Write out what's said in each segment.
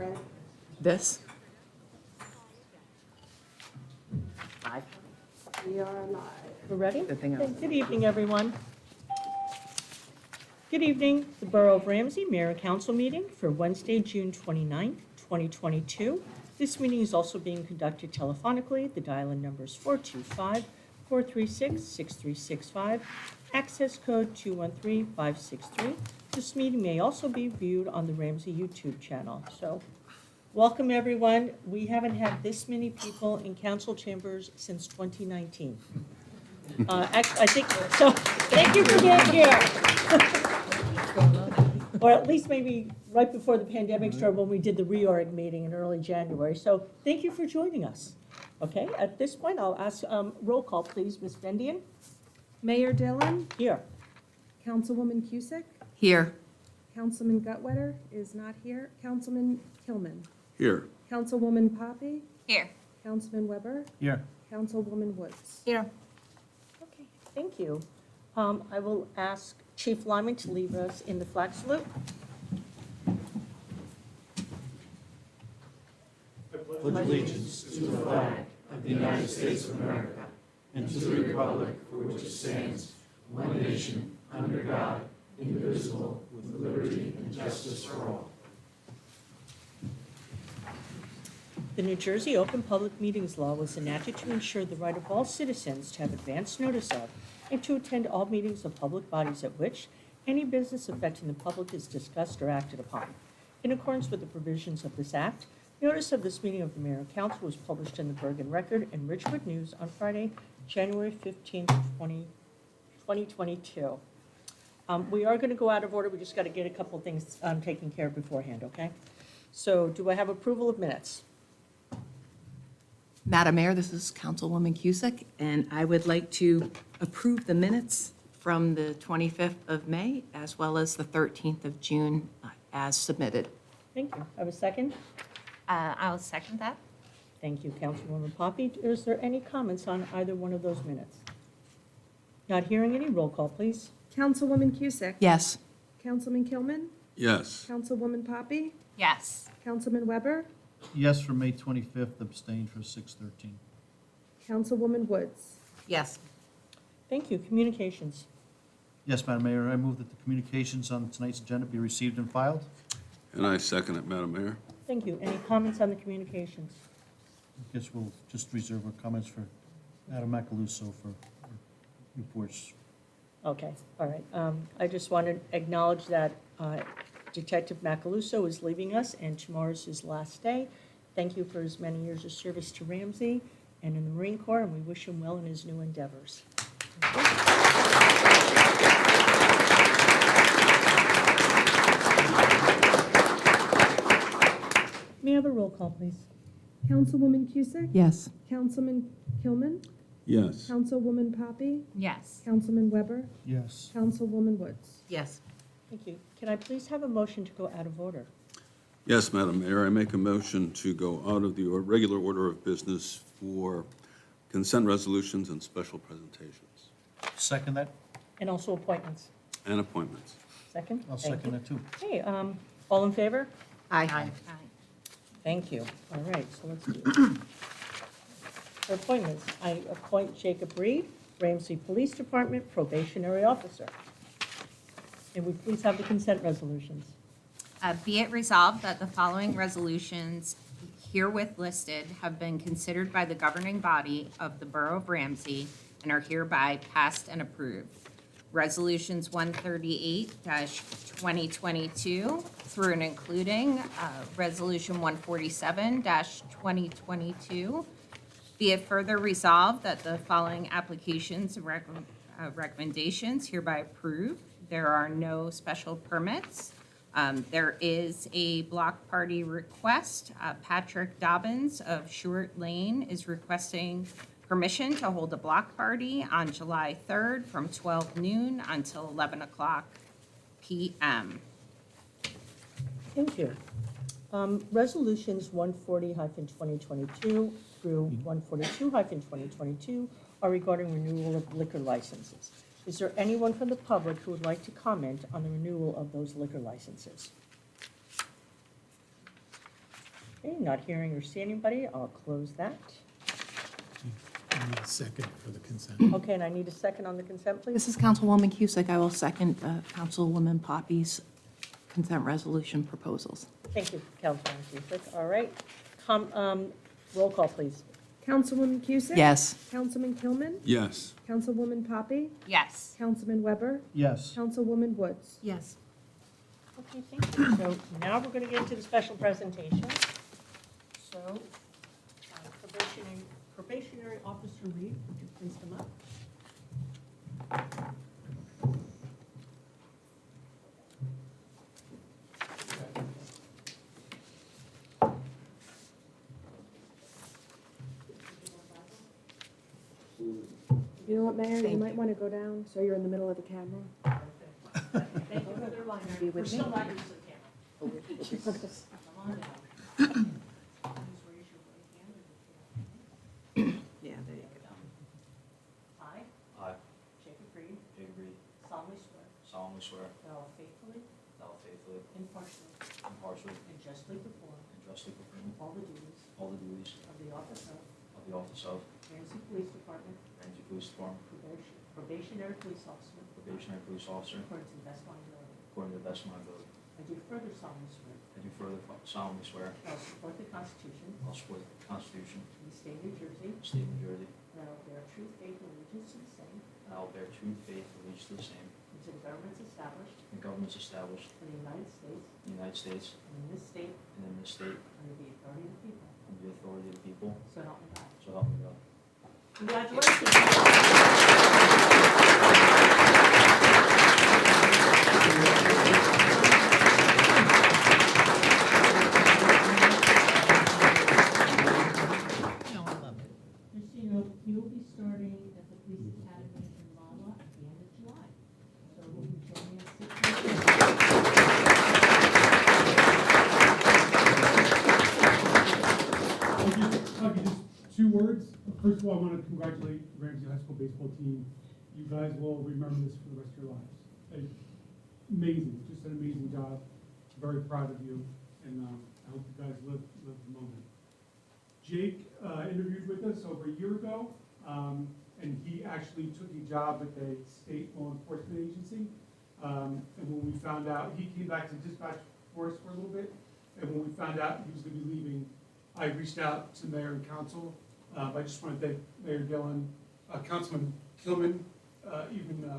Ready? This? Live. We are live. We're ready? The thing else. Good evening, everyone. Good evening. The Borough of Ramsey Mayor and Council meeting for Wednesday, June 29th, 2022. This meeting is also being conducted telephonically. The dial-in number is 425-436-6365, access code 213563. This meeting may also be viewed on the Ramsey YouTube channel. So, welcome, everyone. We haven't had this many people in council chambers since 2019. I think, so thank you for being here. Or at least maybe right before the pandemic started when we did the reorg meeting in early January. So thank you for joining us. Okay, at this point, I'll ask roll call, please. Ms. Bendian? Mayor Dillon, Here. Councilwoman Cusick, Here. Councilman Gutwetter is not here, Councilman Kilman, Here. Councilwoman Poppy, Here. Councilman Weber, Here. Councilwoman Woods. Here. Okay, thank you. I will ask Chief Lyman to lead us in the flag salute. Pledge allegiance to the flag of the United States of America and to the republic for which it stands, one nation, under God, indivisible, with liberty and justice for all. The New Jersey Open Public Meetings Law was enacted to ensure the right of all citizens to have advance notice of and to attend all meetings of public bodies at which any business affecting the public is discussed or acted upon. In accordance with the provisions of this act, notice of this meeting of the Mayor and Council was published in the Bergen Record and Ridgewood News on Friday, January 15th, 2022. We are going to go out of order. We just got to get a couple of things taken care of beforehand, okay? So do I have approval of minutes? Madam Mayor, this is Councilwoman Cusick, and I would like to approve the minutes from the 25th of May as well as the 13th of June as submitted. Thank you. Have a second? I'll second that. Thank you, Councilwoman Poppy. Is there any comments on either one of those minutes? Not hearing any, roll call, please. Councilwoman Cusick. Yes. Councilman Kilman, Yes. Councilwoman Poppy, Yes. Councilman Weber, Yes for May 25th, abstain for 6/13. Councilwoman Woods. Yes. Thank you. Communications. Yes, Madam Mayor, I move that the communications on tonight's agenda be received and filed. And I second it, Madam Mayor. Thank you. Any comments on the communications? I guess we'll just reserve our comments for Adam Macaluso for reports. Okay, all right. I just want to acknowledge that Detective Macaluso is leaving us, and tomorrow's his last day. Thank you for his many years of service to Ramsey and in the Marine Corps, and we wish him well in his new endeavors. May I have a roll call, please? Councilwoman Cusick, Yes. Councilman Kilman, Yes. Councilwoman Poppy, Yes. Councilman Weber, Yes. Councilwoman Woods. Yes. Thank you. Can I please have a motion to go out of order? Yes, Madam Mayor, I make a motion to go out of the regular order of business for consent resolutions and special presentations Second that? And also appointments. and appointments. Second? I'll Thank second you. that too. Okay, all in favor? Aye. Thank you. All right, so let's do it. For appointments, I appoint Jacob Reed, Ramsey Police Department Probationary Officer. And we please have the consent resolutions. Be it resolved that the following resolutions herewith listed have been considered by the governing body of the Borough of Ramsey and are hereby passed and approved. Resolutions 138-2022 through and including Resolution 147-2022. Be it further resolved that the following applications and recommendations hereby approved. There are no special permits. There is a block party request. Patrick Dobbins of Short Lane is requesting permission to hold a block party on July 3rd from 12 noon until 11 o'clock p.m. Thank you. Resolutions 140-2022 through 142-2022 are regarding renewal of liquor licenses. Is there anyone from the public who would like to comment on the renewal of those liquor licenses? Okay, not hearing or seeing anybody, I'll close that. I need a second for the consent. Okay, and I need a second on the consent, please. This is Councilwoman Cusick. I will second Councilwoman Poppy's consent resolution proposals. Thank you, Councilwoman Cusick. All right. Roll call, please. Councilwoman Cusick? Yes. Councilman Kilman? Yes. Councilwoman Poppy? Yes. Councilman Weber? Yes. Councilwoman Woods? Yes. Okay, thank you. So now we're going to get into the special presentation. So probationary officer Reed, would you please come up? You know what, Mayor, you Thank might want to go down so you're in the middle of the camera. Thank you for the reminder. Be with We're still me. not used to the camera. Come on down. Yeah, there you go. I, I, Jacob Reed, Jacob Reed, solemnly swear solemnly swear that I will faithfully, that I will faithfully, impartially, impartially, and justly perform and justly perform all the duties all the duties of the office of of the office of Ramsey Police Department Ramsey Police Department probationary police officer probationary police officer according to the best of my ability. according to the best of my ability. I do further solemnly swear I do further solemnly swear that I will support the Constitution I will support the Constitution of the state of New Jersey, of the state of New Jersey, and I will bear true faith and allegiance to the same, and I will bear true faith and allegiance to the same, and to the governments established and governments established in the United States in the United States and in this state and in this state under the authority of the people. under the authority of the people, So help me God. so help me God. Congratulations. Christina, you'll be starting at the police academy in Lala at the end of July. So we'll be joining us 6 I'll give just 2 words. First of all, I want to congratulate Ramsey High School baseball team. You guys will remember this for the rest of your lives. Amazing, just an amazing job. Very proud of you, and I hope you guys live the moment. Jake interviewed with us over a year ago, and he actually took a job at the state law enforcement agency. And when we found out, he came back to dispatch force for a little bit, and when we found out he was going to be leaving, I reached out to mayor and council. I just want to thank Mayor Dillon, Councilman Kilman, even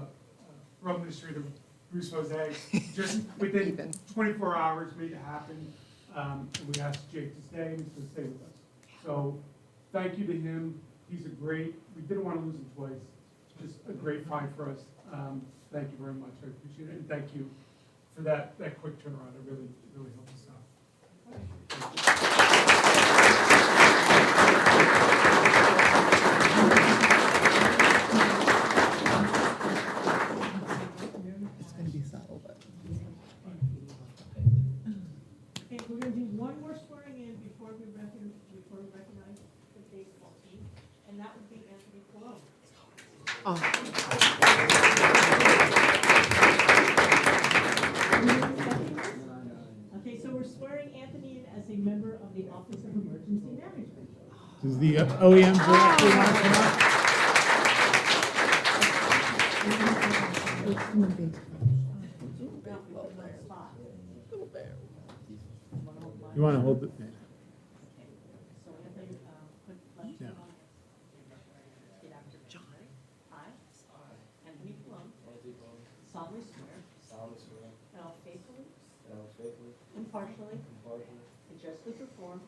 Road Administrator Bruce Jose, just within 24 hours made it happen. And we asked Jake to stay, and he's going to stay with us. So thank you to him. He's a great, we didn't want to lose him twice. Just a great find for us. Thank you very much. I appreciate it. And thank you for that quick turnaround. It really helped us out. It's going to be subtle, but. Okay, we're gonna do one more swearing in before we recognize the baseball team, and that would be Anthony Colon. Oh, Okay, so we're swearing Anthony in as a member of the Office of Emergency Management. Does the OEM director want to come up? You want to hold it? So Anthony, put left Yeah. hand on. Repeat after me. I, Anthony Colon, solemnly swear that I will faithfully, impartially, and justly perform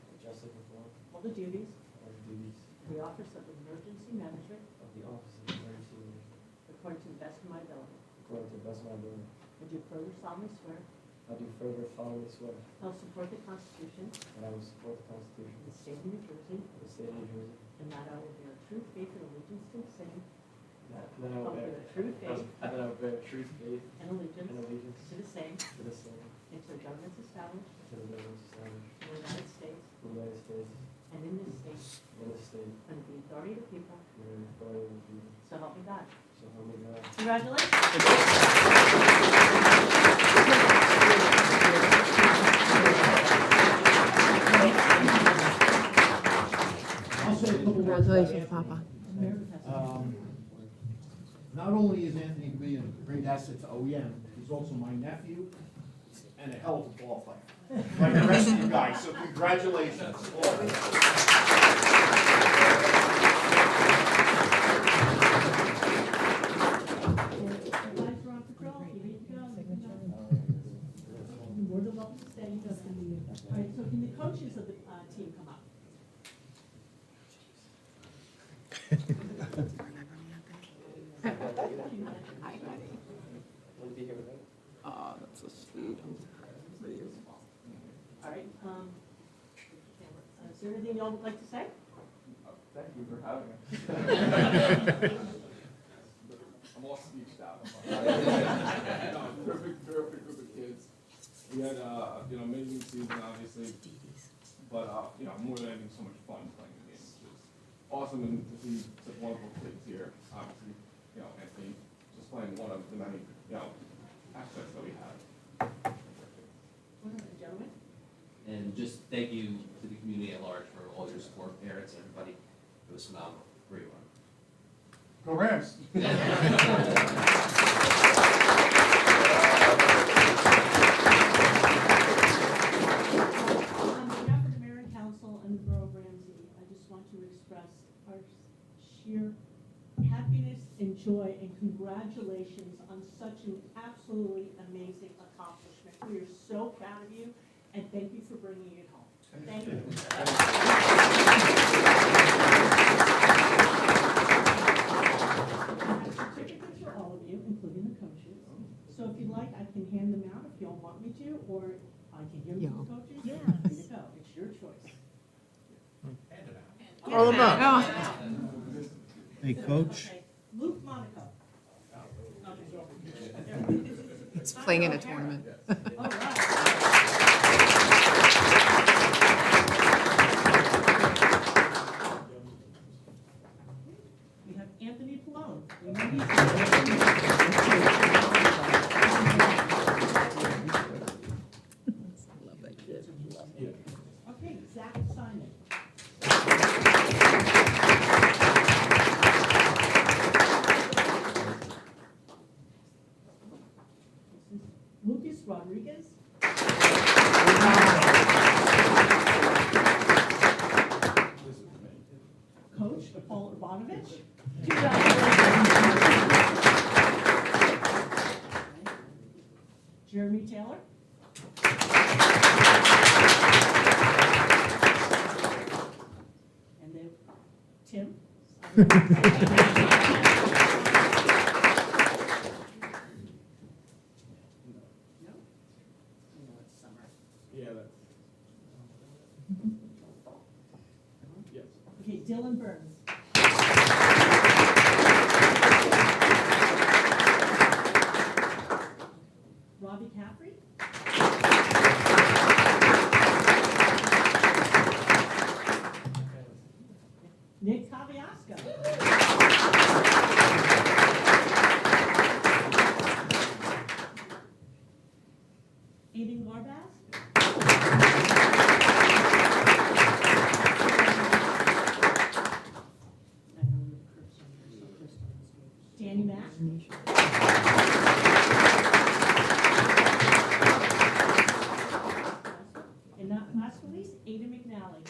all the duties of the Office of Emergency Management according to the best of my ability. I do further solemnly swear I do further solemnly swear I will support the Constitution that I will support the Constitution of the State of New Jersey, of the State of New Jersey, and that I will bear true faith and allegiance to the same, that I will bear true faith true faith and allegiance and allegiance to the same, to the same, and to the governments established to the governments established in the United States in the United States and in this state, and this state, under the authority of the people, and in the authority of the people. so help me God. So help me God. Congratulations. Thank you. Congratulations, Papa. Not only is Anthony B a great asset to OEM, he's also my nephew and a hell of a ball player, like the rest of you guys, so congratulations. Lights are on patrol, you ready to go? You're more than welcome to stay. All right, so can the coaches of the team come up? Oh, that's so sweet. All right, is there anything y'all would like to say? Thank you for having us. I'm all speeched out. No, perfect group of kids. We had, amazing season, obviously, but, more than anything, so much fun playing the games. It's awesome to see such wonderful kids here. Obviously, Anthony just playing one of the many, aspects that we have. Gentlemen? And just thank you to the community at large for all your support, parents, everybody. It was phenomenal. Great run. Go Rams. On behalf of the Mayor and Council and the Borough of Ramsey, I just want to express our sheer happiness and joy and congratulations on such an absolutely amazing accomplishment. We are so proud of you, and thank you for bringing it home. Thank you. Certificates for all of you, including the coaches. So if you'd like, I can hand them out if y'all want me to, or I can give them to the coaches. Yeah. There you go. It's your choice. Call them up. Oh, Hey, Coach. Okay. Luke Monaco. it's playing in a tournament. All right. We have Anthony Pallone. Okay, Zach Simon. Lucas Rodriguez. Coach Paul Ivanovich. Jeremy Taylor. And then Tim. No? It's summer. Yeah, that's. Yes. Okay, Dylan Burns. Robbie Caffrey. Nick Caviasco. Aiden Garbaz. Danny Mack. And not last but least, Ada McNally.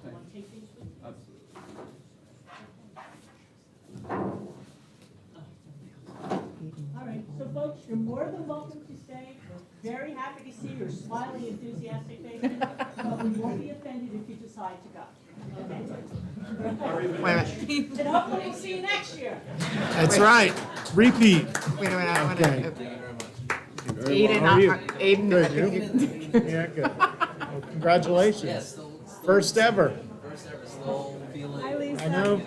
Want to take these with you? All right, so folks, you're more than welcome to stay. We're very happy to see your smiling, enthusiastic faces, but we won't be offended if you decide to go. Okay? Wait a minute. And hopefully we'll see you next year. That's right. Repeat. Wait a minute, I want Okay. to. Aiden, how are you? Aiden. Good, you? Yeah, good. Well, congratulations. First ever. I know,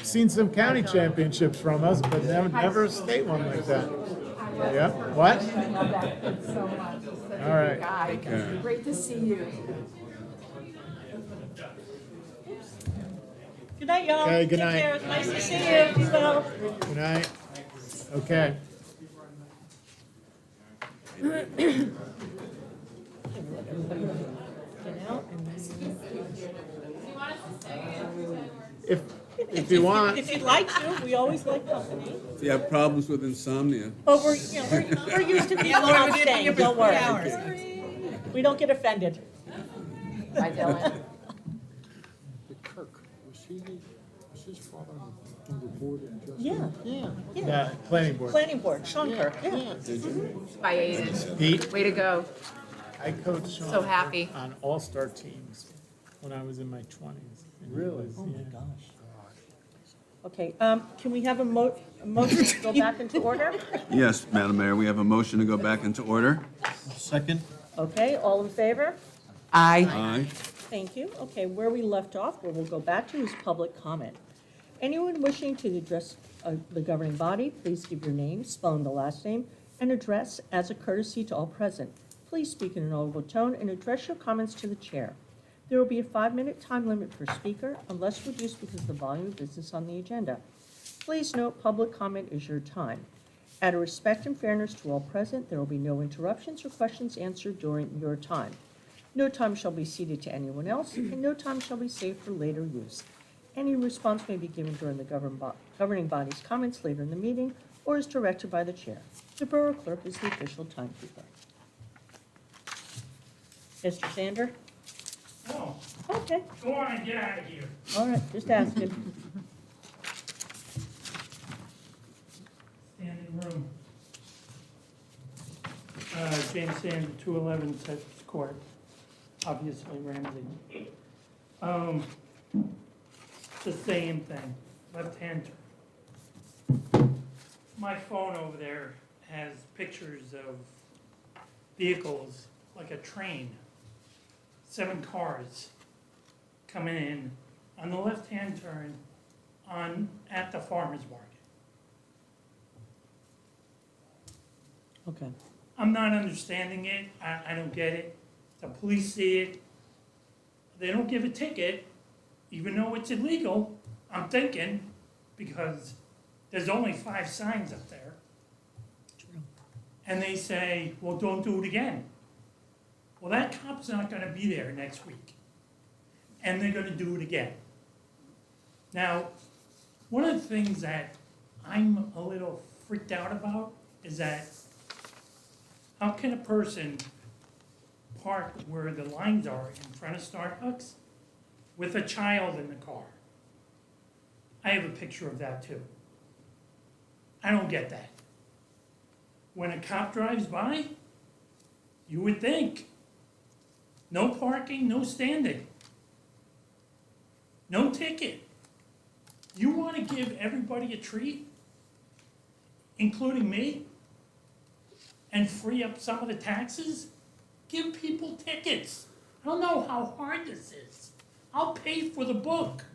seen some county championships from us, but never a state one like that. Yeah, what? So much. All right. Guy, great to see you. Good night, y'all. Okay, good Take night. care. It's nice to see you. Be well. Good night. Okay. Get out and If you want. If you'd like to, we always like company. If you have problems with insomnia. Oh, we're used to people not staying, don't worry. We don't get offended. Bye, Dylan. Kirk, was his father on the board of justice? Yeah, Yeah. yeah. Planning board. Planning board, Sean Kirk, yeah. Bye, Aiden. Pete, Way to go. I coached Sean. So happy. On all-star teams when I was in my 20s. Really? Oh my gosh. Okay, can we have a motion to go back into order? Yes, Madam Mayor, we have a motion to go back into order. Second? Okay, all in favor? Aye. Aye. Thank you. Okay, where we left off, where we'll go back to is public comment. Anyone wishing to address the governing body, please give your name, spelling the last name, and address as a courtesy to all present. Please speak in an audible tone and address your comments to the chair. There will be a 5-minute time limit per speaker unless reduced because of the volume of business on the agenda. Please note, public comment is your time. Out of respect and fairness to all present, there will be no interruptions or questions answered during your time. No time shall be ceded to anyone else, and no time shall be saved for later use. Any response may be given during the governing body's comments later in the meeting or is directed by the chair. The borough clerk is the official timekeeper. Mr. Sander? Oh, Okay, go on and get out of here. all right, just asking. Standing room. James Sander, 211 Sessions Court, obviously Ramsey. It's the same thing, left-hand turn. My phone over there has pictures of vehicles, like a train, 7 cars coming in on the left-hand turn at the farmer's market. Okay, I'm not understanding it, I don't get it. The police see it, they don't give a ticket, even though it's illegal, I'm thinking, because there's only 5 signs up there. true. And they say, well, don't do it again. Well, that cop's not gonna be there next week. And they're gonna do it again. Now, one of the things that I'm a little freaked out about is that how can a person park where the lines are in front of Starbucks with a child in the car? I have a picture of that too. I don't get that. When a cop drives by, you would think, no parking, no standing, no ticket. You want to give everybody a treat, including me, and free up some of the taxes? Give people tickets. I don't know how hard this is. I'll pay for the book.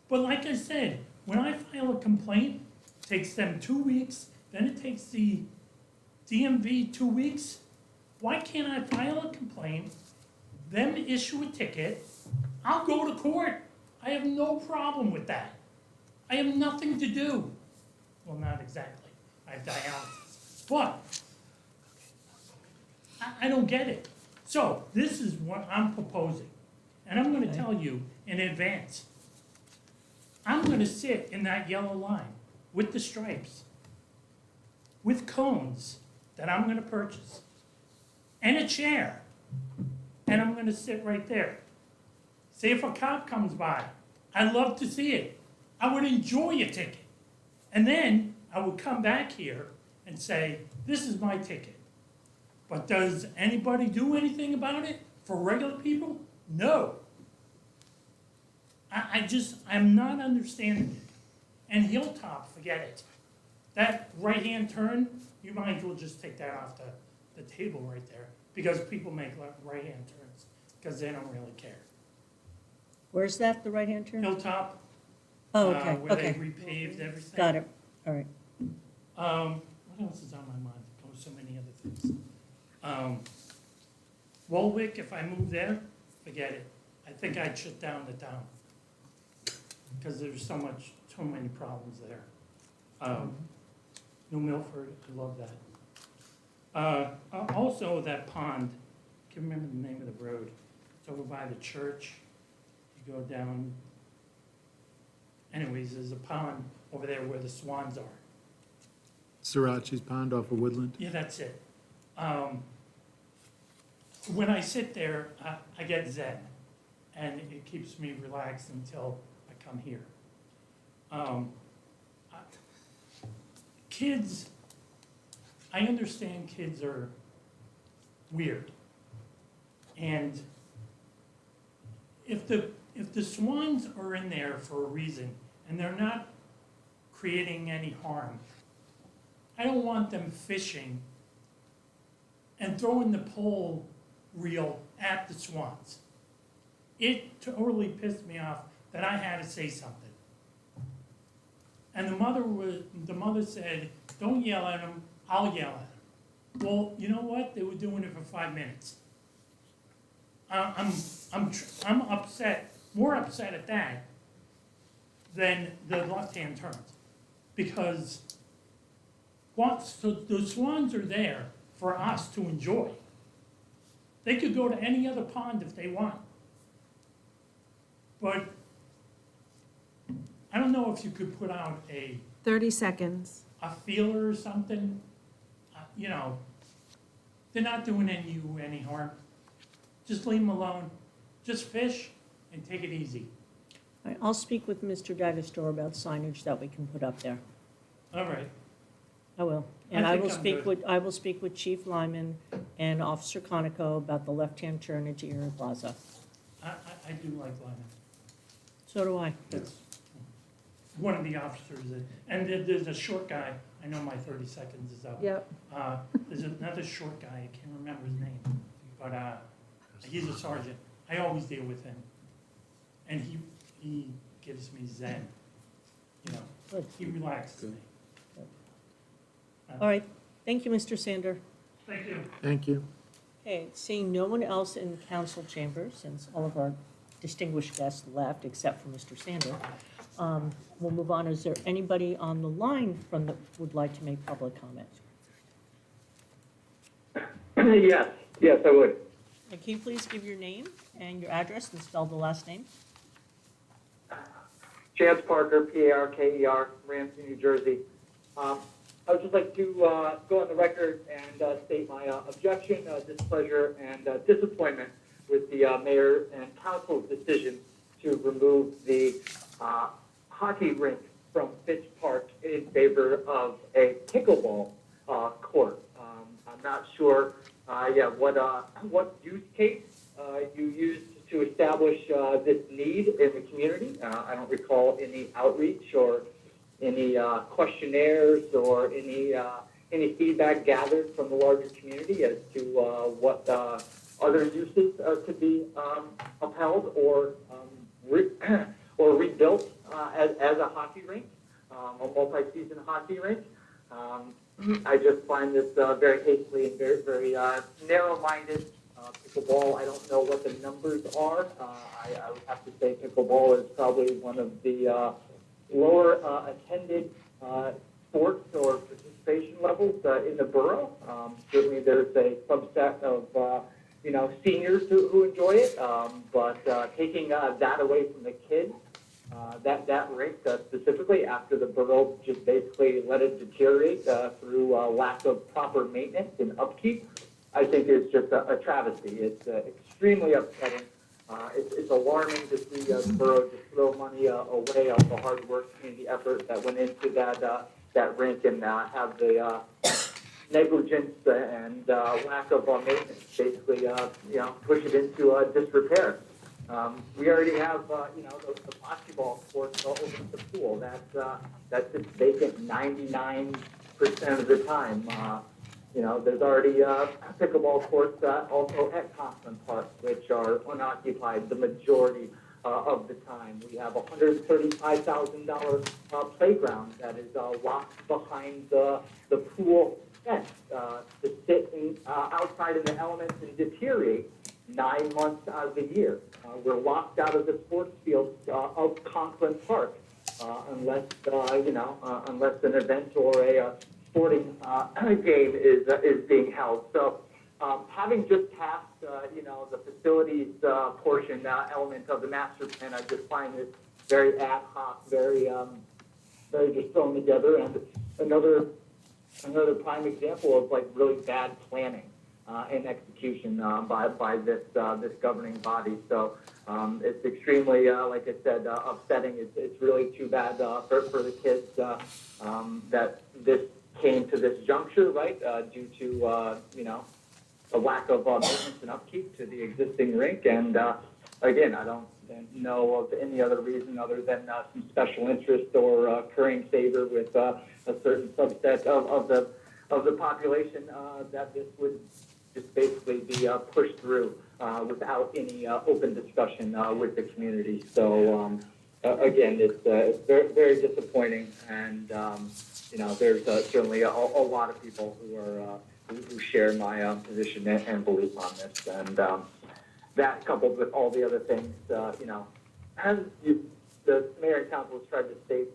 But like I said, when I file a complaint, it takes them 2 weeks, then it takes the DMV 2 weeks. Why can't I file a complaint, them issue a ticket, I'll go to court. I have no problem with that. I have nothing to do. Well, not exactly. I have dialysis. But I don't get it. So this is what I'm proposing. And I'm gonna tell you in advance. I'm gonna sit in that yellow line with the stripes, with cones that I'm gonna purchase, and a chair. And I'm gonna sit right there. See if a cop comes by. I'd love to see it. I would enjoy a ticket. And then I would come back here and say, this is my ticket. But does anybody do anything about it for regular people? No. I'm not understanding it. And Hilltop, forget it. That right-hand turn, you might as well just take that off the table right there, because people make right-hand turns, because they don't really care. Where's that, the right-hand turn? Hilltop, Oh, okay, where they okay. repaved everything. Got it, all right. What else is on my mind? Oh, so many other things. Woolwich, if I move there, forget it. I think I'd shut down the town. Because there's so many problems there. New Milford, I love Also, that pond, I can't remember the name of the road. It's over by the church. You go down. Anyways, there's a pond over there where the swans are. Sriracha's Pond off of Woodland. Yeah, that's it. When I sit there, I get zen, and it keeps me relaxed until I come here. Kids, I understand kids are weird. And if the swans are in there for a reason, and they're not creating any harm, I don't want them fishing and throwing the pole reel at the swans. It totally pissed me off that I had to say something. And the mother said, "Don't yell at them, I'll yell at them." Well, you know what? They were doing it for 5 minutes. I'm upset, more upset at that than the left-hand turns, because so the swans are there for us to enjoy. They could go to any other pond if they want. But I don't know if you could put out 30 seconds. a feeler or something. You know, they're not doing you any harm. Just leave them alone. Just fish and take it easy. All right, I'll speak with Mr. D'Agostino about signage that we can put up there. All right. I will. And I think will I'm speak good. with, I will speak with Chief Lyman and Officer Conoco about the left-hand turn into Erie Plaza. I do like Lyman. So do I. That's one of the officers. And there's a short guy. I know my 30 seconds is up. Yep. There's another short guy. I can't remember his name. But he's a sergeant. I always deal with him. And he gives me zen. You know, Good. he relaxes me. All right, thank you, Mr. Sander. Thank you. Thank you. Okay, seeing no one else in council chambers, since all of our distinguished guests left except for Mr. Sander, we'll move on. Is there anybody on the line from would like to make public comment? Yes, I would. And can you please give your name and your address and spell the last name? Chance Parker, Parker, Ramsey, New Jersey. I would just like to go on the record and state my objection, displeasure, and disappointment with the mayor and council's decision to remove the hockey rink from Fitch Park in favor of a pickleball court. I'm not sure, what use case you used to establish this need in the community. I don't recall any outreach or any questionnaires or any feedback gathered from the larger community as to what other uses could be upheld or rebuilt as a hockey rink, a multi-season hockey rink. I just find this very hastily and very narrow-minded. Pickleball, I don't know what the numbers are. I would have to say pickleball is probably one of the lower attended sports or participation levels in the borough. Certainly there's a subset of, seniors who enjoy it, but taking that away from the kids, that rink specifically after the borough just basically let it deteriorate through lack of proper maintenance and upkeep, I think is just a travesty. It's extremely upsetting. It's alarming to see the borough just throw money away on the hard work, community effort that went into that rink and have the negligence and lack of maintenance basically, push it into disrepair. We already have, the basketball court over at the pool. That's just vacant 99% of the time. There's already pickleball courts also at Conklin Park, which are unoccupied the majority of the time. We have a $135,000 playground that is locked behind the pool fence to sit outside in the elements and deteriorate 9 months out of the year. We're locked out of the sports fields of Conklin Park unless an event or a sporting game is being held. So having just passed, the facilities portion element of the master plan, I just find it very ad hoc, very just thrown together, and another prime example of like really bad planning and execution by this governing body. So it's extremely, like I said, upsetting. It's really too bad for the kids that this came to this juncture, right? Due to a lack of maintenance and upkeep to the existing rink, and again, I don't know of any other reason other than some special interest or occurring favor with a certain subset of the population that this would just basically be pushed through without any open discussion with the community. So again, it's very, very disappointing, and there's certainly a lot of people who share my position and belief on this, and that coupled with all the other things, as the mayor and council has tried to state,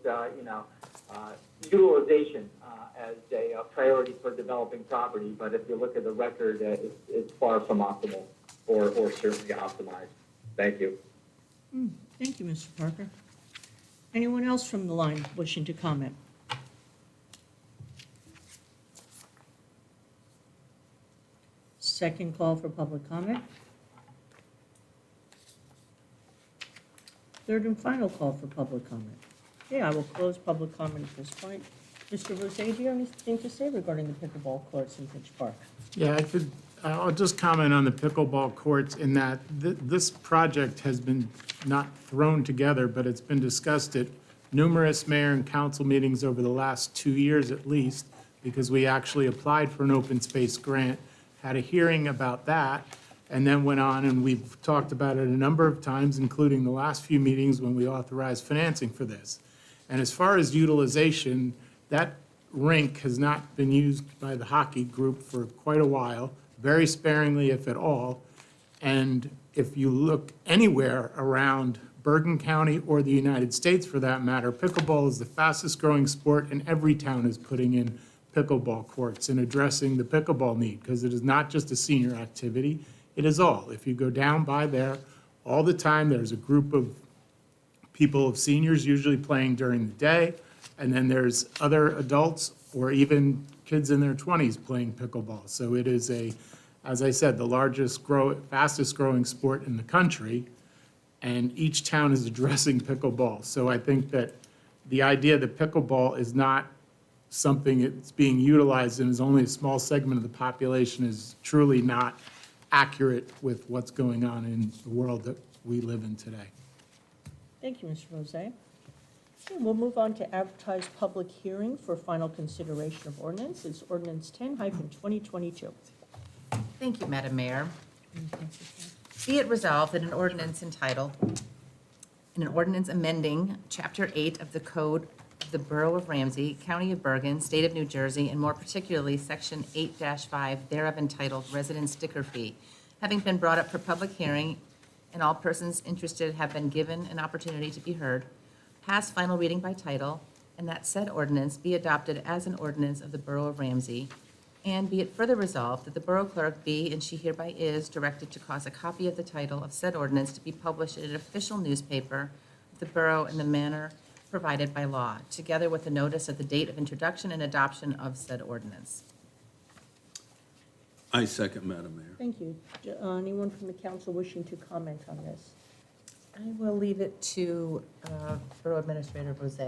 utilization as a priority for developing property, but if you look at the record, it's far from optimal or certainly optimized. Thank you. Thank you, Mr. Parker. Anyone else from the line wishing to comment? Second call for public comment. Third and final call for public comment. Okay, I will close public comment at this point. Mr. Rose, do you have anything to say regarding the pickleball courts in Finch Park? Yeah, I'll just comment on the pickleball courts in that this project has been not thrown together, but it's been discussed at numerous mayor and council meetings over the last 2 years at least, because we actually applied for an open space grant, had a hearing about that, and then went on and we've talked about it a number of times, including the last few meetings when we authorized financing for this. And as far as utilization, that rink has not been used by the hockey group for quite a while, very sparingly, if at all. And if you look anywhere around Bergen County or the United States for that matter, pickleball is the fastest growing sport, and every town is putting in pickleball courts and addressing the pickleball need, because it is not just a senior activity, it is all. If you go down by there all the time, there's a group of people, of seniors usually playing during the day, and then there's other adults or even kids in their 20s playing pickleball. So it is as I said, the fastest growing sport in the country, and each town is addressing pickleball. So I think that the idea that pickleball is not something that's being utilized and is only a small segment of the population is truly not accurate with what's going on in the world that we live in today. Thank you, Mr. Rose. Okay, we'll move on to advertised public hearing for final consideration of ordinance. It's ordinance 10-2022. Thank you, Madam Mayor. Be it resolved that an ordinance entitled, an ordinance amending Chapter 8 of the Code of the Borough of Ramsey, County of Bergen, State of New Jersey, and more particularly Section 8-5 thereof entitled Resident Sticker Fee, having been brought up for public hearing and all persons interested have been given an opportunity to be heard, pass final reading by title, and that said ordinance be adopted as an ordinance of the Borough of Ramsey. And be it further resolved that the Borough Clerk be, and she hereby is, directed to cause a copy of the title of said ordinance to be published in an official newspaper of the Borough in the manner provided by law, together with a notice of the date of introduction and adoption of said ordinance. I second, Madam Mayor. Thank you. Anyone from the council wishing to comment on this? I will leave it to Borough Administrator Rose.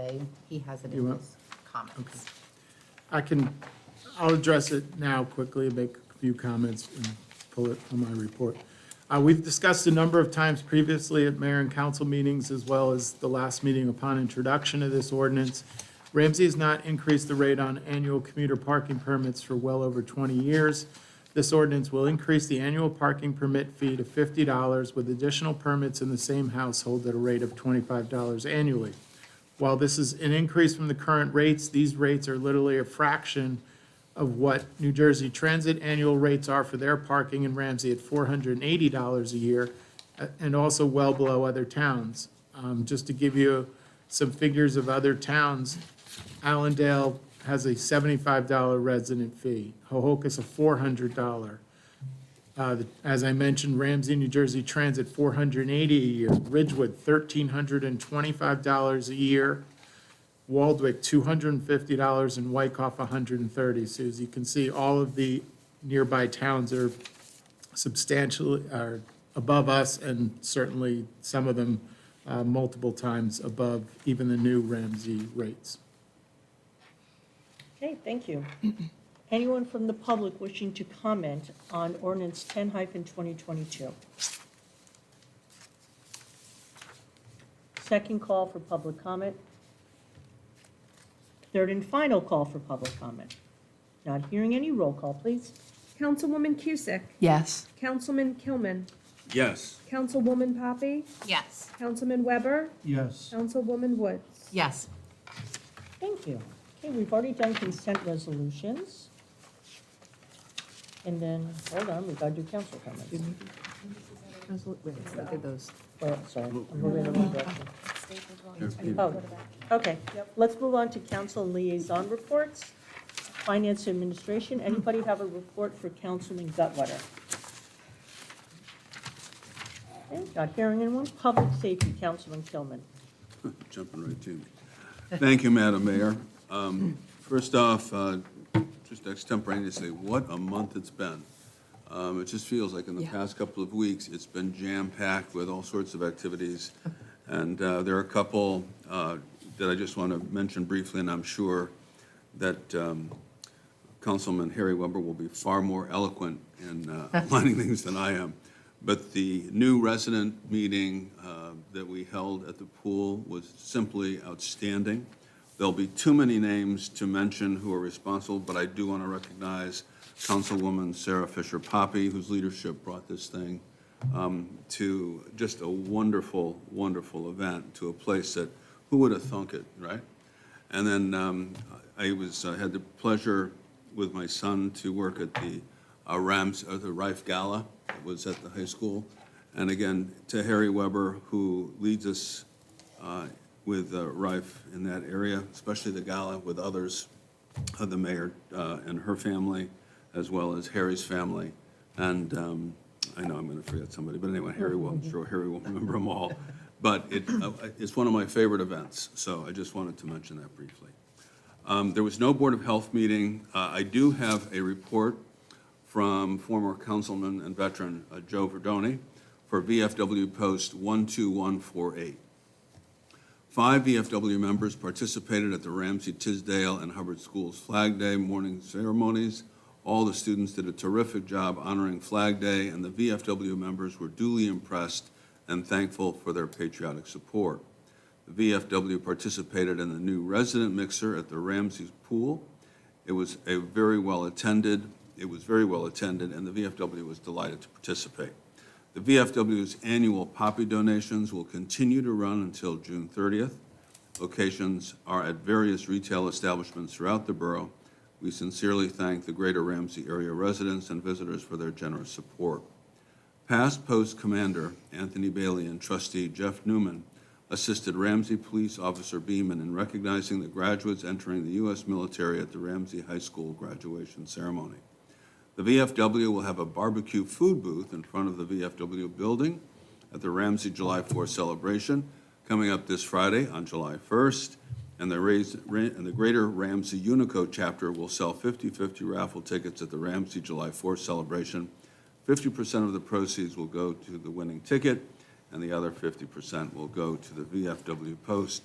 He has it You in will? his comments. I'll address it now quickly, make a few comments and pull it from my report. We've discussed a number of times previously at mayor and council meetings, as well as the last meeting upon introduction of this ordinance. Ramsey has not increased the rate on annual commuter parking permits for well over 20 years. This ordinance will increase the annual parking permit fee to $50 with additional permits in the same household at a rate of $25 annually. While this is an increase from the current rates, these rates are literally a fraction of what New Jersey Transit annual rates are for their parking in Ramsey at $480 a year, and also well below other towns. Just to give you some figures of other towns, Allendale has a $75 resident fee. Hohokus, a $400. As I mentioned, Ramsey, New Jersey Transit, $480 a year. Ridgewood, $1,325 a year. Waldwick, $250, and Wyckoff, $130. So as you can see, all of the nearby towns are substantially, are above us, and certainly some of them multiple times above even the new Ramsey rates. Okay, thank you. Anyone from the public wishing to comment on ordinance 10-2022? Second call for public comment. Third and final call for public comment. Not hearing any, roll call, please. Councilwoman Cusick, Yes. Councilman Kilman, Yes. Councilwoman Poppy, Yes. Councilman Weber, Yes. Councilwoman Woods. Yes. Thank you. Okay, we've already done consent resolutions. And then, hold on, we've got to do council comments. Wait, look at those. Oh, sorry, I'm moving in the wrong direction. Here, Oh, okay. Let's move on to council liaison reports. Finance administration, anybody have a report for Councilman Gutwetter? Okay, not hearing anyone. Public safety, Councilman Kilman. Jumping right to me. Thank you, Madam Mayor. First off, just extemporaneously, what a month it's been. It just feels like in the past couple of weeks, it's been jam-packed with all sorts of activities. And there are a couple that I just want to mention briefly, and I'm sure that Councilman Harry Weber will be far more eloquent in outlining things than I am. But the new resident meeting that we held at the pool was simply outstanding. There'll be too many names to mention who are responsible, but I do want to recognize Councilwoman Sarah Fisher Poppy, whose leadership brought this thing to just a wonderful, wonderful event, to a place that, who would have thunk it, right? And then I had the pleasure with my son to work at the the Rife Gala. It was at the high school. And again, to Harry Weber, who leads us with Rife in that area, especially the gala with others, the mayor and her family, as well as Harry's family. And I know I'm going to forget somebody, but anyway, I'm sure Harry will remember them all. But it's one of my favorite events, so I just wanted to mention that briefly. There was no Board of Health meeting. I do have a report from former councilman and veteran Joe Verdoni for VFW Post 12148. 5 VFW members participated at the Ramsey, Tisdale, and Hubbard Schools Flag Day morning ceremonies. All the students did a terrific job honoring Flag Day, and the VFW members were duly impressed and thankful for their patriotic support. The VFW participated in the new resident mixer at the Ramsey Pool. It was very well attended, and the VFW was delighted to participate. The VFW's annual poppy donations will continue to run until June 30th. Locations are at various retail establishments throughout the borough. We sincerely thank the Greater Ramsey area residents and visitors for their generous support. Past Post Commander Anthony Bailey and Trustee Jeff Newman assisted Ramsey Police Officer Beeman in recognizing the graduates entering the U.S. military at the Ramsey High School graduation ceremony. The VFW will have a barbecue food booth in front of the VFW building at the Ramsey July 4th celebration coming up this Friday on July 1st. And the Greater Ramsey Unico chapter will sell 50-50 raffle tickets at the Ramsey July 4th celebration. 50% of the proceeds will go to the winning ticket, and the other 50% will go to the VFW Post.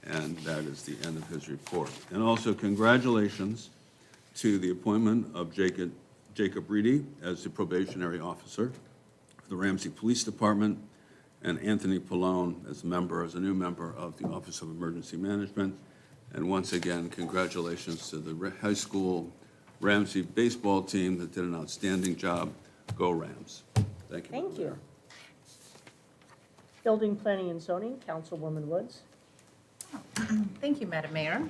And that is the end of his report. And also congratulations to the appointment of Jacob Reedy as the probationary officer for the Ramsey Police Department, and Anthony Pallone as a new member of the Office of Emergency Management. And once again, congratulations to the high school Ramsey baseball team that did an outstanding job. Go Rams. Thank you. Thank you. Building, Planning, and Zoning, Councilwoman Woods. Thank you, Madam Mayor.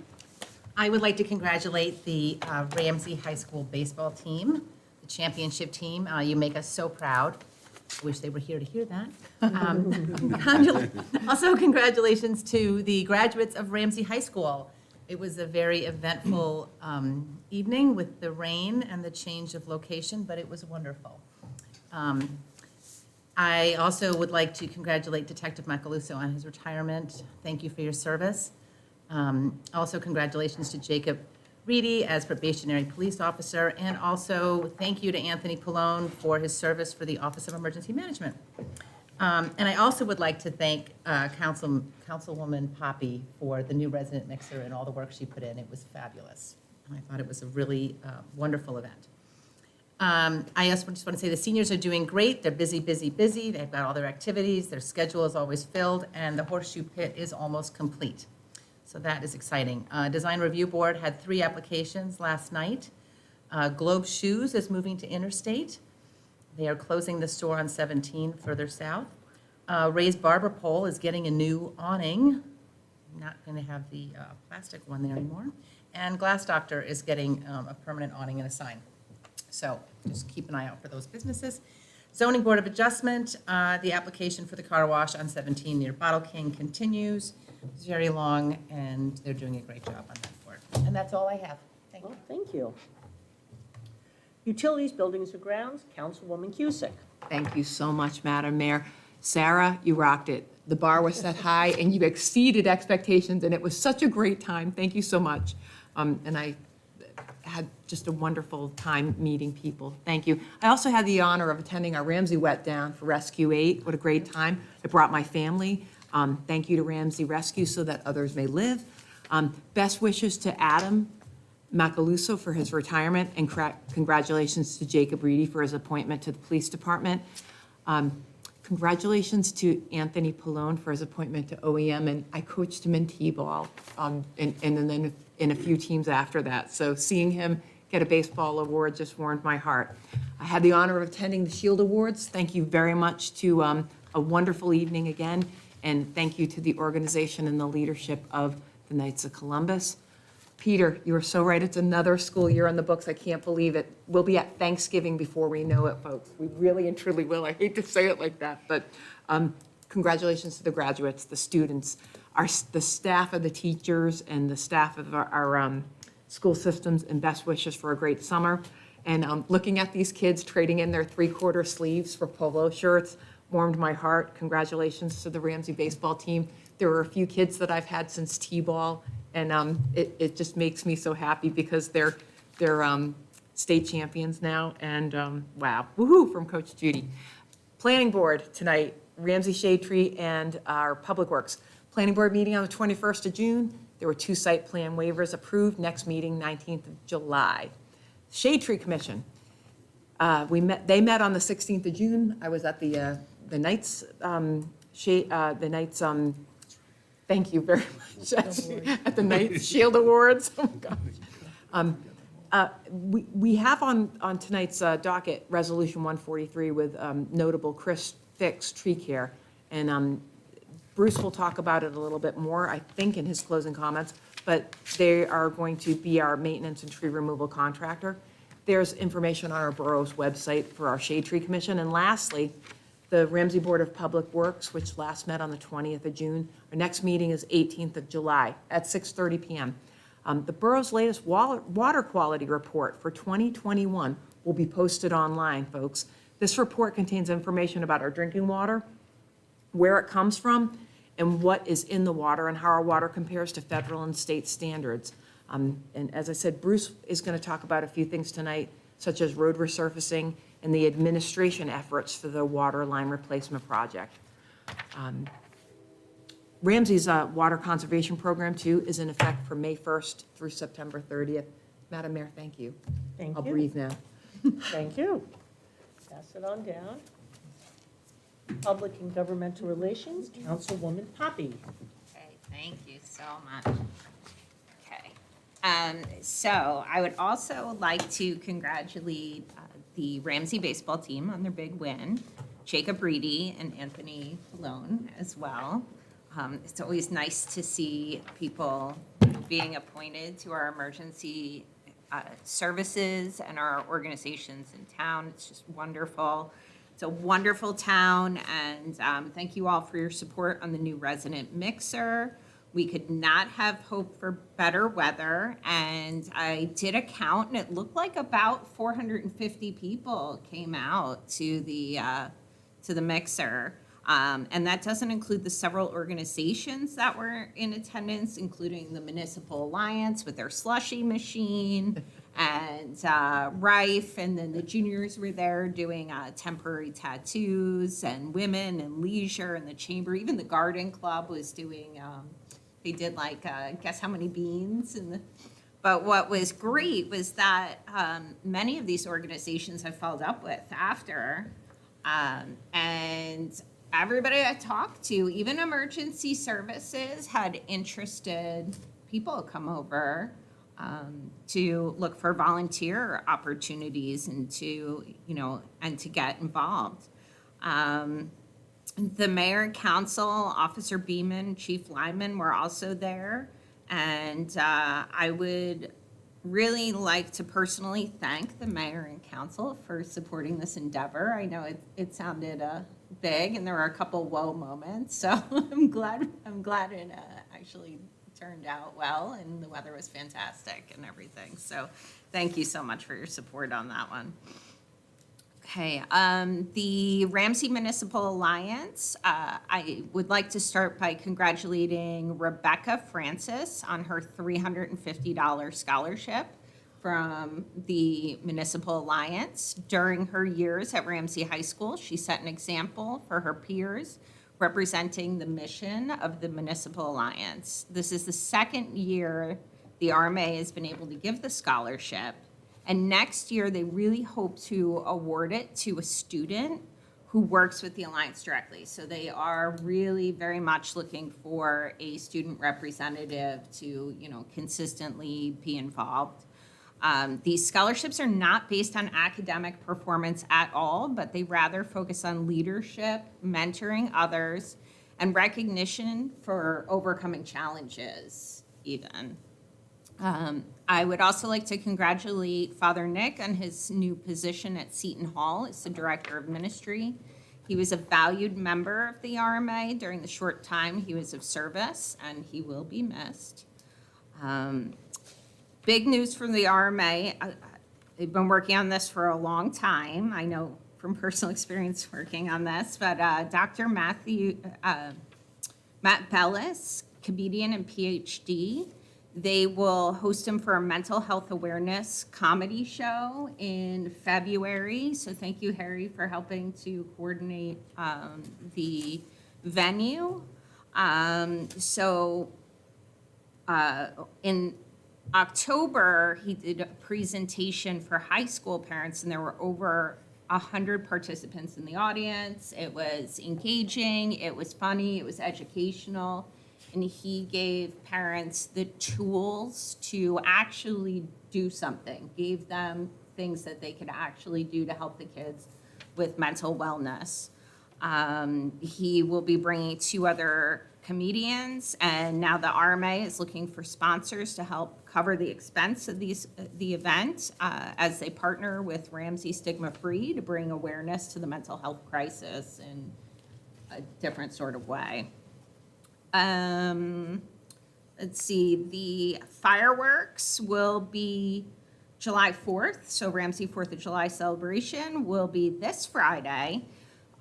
I would like to congratulate the Ramsey High School baseball team, the championship team. You make us so proud. I wish they were here to hear that. Also, congratulations to the graduates of Ramsey High School. It was a very eventful evening with the rain and the change of location, but it was wonderful. I also would like to congratulate Detective Macaluso on his retirement. Thank you for your service. Also, congratulations to Jacob Reedy as probationary police officer, and also thank you to Anthony Pallone for his service for the Office of Emergency Management. And I also would like to thank Councilwoman Poppy for the new resident mixer and all the work she put in. It was fabulous. And I thought it was a really wonderful event. I also just want to say the seniors are doing great. They're busy, busy, busy. They've got all their activities. Their schedule is always filled, and the horseshoe pit is almost complete. So that is exciting. Design Review Board had 3 applications last night. Globe Shoes is moving to Interstate. They are closing the store on 17 further south. Ray's Barber Pole is getting a new awning. Not going to have the plastic one there anymore. And Glass Doctor is getting a permanent awning and a sign. So just keep an eye out for those businesses. Zoning Board of Adjustment, the application for the car wash on 17 near Bottle King continues. It's very long, and they're doing a great job on that board. And that's all I have. Thank you. Well, thank you. Utilities, Buildings and Grounds, Councilwoman Cusick. Thank you so much, Madam Mayor. Sarah, you rocked it. The bar was set high, and you exceeded expectations, and it was such a great time. Thank you so much. And I had just a wonderful time meeting people. Thank you. I also had the honor of attending our Ramsey Wet Down for Rescue 8. What a great time. I brought my family. Thank you to Ramsey Rescue so that others may live. Best wishes to Adam Macaluso for his retirement, and congratulations to Jacob Reedy for his appointment to the police department. Congratulations to Anthony Pallone for his appointment to OEM, and I coached him in T-ball, and then in a few teams after that. So seeing him get a baseball award just warmed my heart. I had the honor of attending the Shield Awards. Thank you very much to a wonderful evening again, and thank you to the organization and the leadership of the Knights of Columbus. Peter, you are so right. It's another school year on the books. I can't believe it. We'll be at Thanksgiving before we know it, folks. We really and truly will. I hate to say it like that, but congratulations to the graduates, the students, the staff of the teachers, and the staff of our school systems, and best wishes for a great summer. And looking at these kids trading in their 3/4 sleeves for polo shirts warmed my heart. Congratulations to the Ramsey baseball team. There were a few kids that I've had since T-ball, and it just makes me so happy because they're state champions now, and wow, woohoo from Coach Judy. Planning Board tonight, Ramsey Shade Tree and our Public Works. Planning Board meeting on the 21st of June. There were 2 site plan waivers approved. Next meeting, 19th of July. Shade Tree Commission. They met on the 16th of June. I was at the Knights, thank you very much, at the Knights Shield Awards. Oh, gosh. We have on tonight's docket Resolution 143 with notable Chris Fix Tree Care, and Bruce will talk about it a little bit more, I think, in his closing comments, but they are going to be our maintenance and tree removal contractor. There's information on our borough's website for our Shade Tree Commission. And lastly, the Ramsey Board of Public Works, which last met on the 20th of June. Our next meeting is 18th of July at 6:30 p.m. The borough's latest water quality report for 2021 will be posted online, folks. This report contains information about our drinking water, where it comes from, and what is in the water, and how our water compares to federal and state standards. And as I said, Bruce is going to talk about a few things tonight, such as road resurfacing and the administration efforts for the water line replacement project. Ramsey's water conservation program, too, is in effect from May 1st through September 30th. Madam Mayor, thank you. Thank you. I'll breathe now. Thank you. Pass it on down. Public and Governmental Relations, Councilwoman Poppy. Okay, thank you so much. Okay, so I would also like to congratulate the Ramsey baseball team on their big win, Jacob Reedy and Anthony Pallone as well. It's always nice to see people being appointed to our emergency services and our organizations in town. It's just wonderful. It's a wonderful town, and thank you all for your support on the new resident mixer. We could not have hoped for better weather, and I did a count, and it looked like about 450 people came out to the mixer. And that doesn't include the several organizations that were in attendance, including the Municipal Alliance with their slushy machine, and Rife, and then the juniors were there doing temporary tattoos, and women and leisure, and the chamber, even the garden club was doing, they did like, guess how many beans, but what was great was that many of these organizations I followed up with after, and everybody I talked to, even emergency services, had interested people come over to look for volunteer opportunities and to, and to get involved. The mayor and council, Officer Beeman, Chief Lyman were also there. And I would really like to personally thank the mayor and council for supporting this endeavor. I know it sounded big, and there were a couple whoa moments, so I'm glad it actually turned out well, and the weather was fantastic and everything. So thank you so much for your support on that one. Okay, the Ramsey Municipal Alliance, I would like to start by congratulating Rebecca Francis on her $350 scholarship from the Municipal Alliance. During her years at Ramsey High School, she set an example for her peers representing the mission of the Municipal Alliance. This is the second year the RMA has been able to give the scholarship. And next year, they really hope to award it to a student who works with the Alliance directly. So they are really very much looking for a student representative to, consistently be involved. These scholarships are not based on academic performance at all, but they rather focus on leadership, mentoring others, and recognition for overcoming challenges, even. I would also like to congratulate Father Nick on his new position at Seton Hall as the Director of Ministry. He was a valued member of the RMA during the short time he was of service, and he will be missed. Big news from the RMA. They've been working on this for a long time. I know from personal experience working on this, but Dr. Matt Bellis, comedian and PhD, they will host him for a mental health awareness comedy show in February. So thank you, Harry, for helping to coordinate the venue. In October, he did a presentation for high school parents, and there were over 100 participants in the audience. It was engaging, it was funny, it was educational. And he gave parents the tools to actually do something, gave them things that they could actually do to help the kids with mental wellness. He will be bringing 2 other comedians, and now the RMA is looking for sponsors to help cover the expense of the event as they partner with Ramsey Stigma Free to bring awareness to the mental health crisis in a different sort of way. Let's see, the fireworks will be July 4th, so Ramsey 4th of July celebration will be this Friday,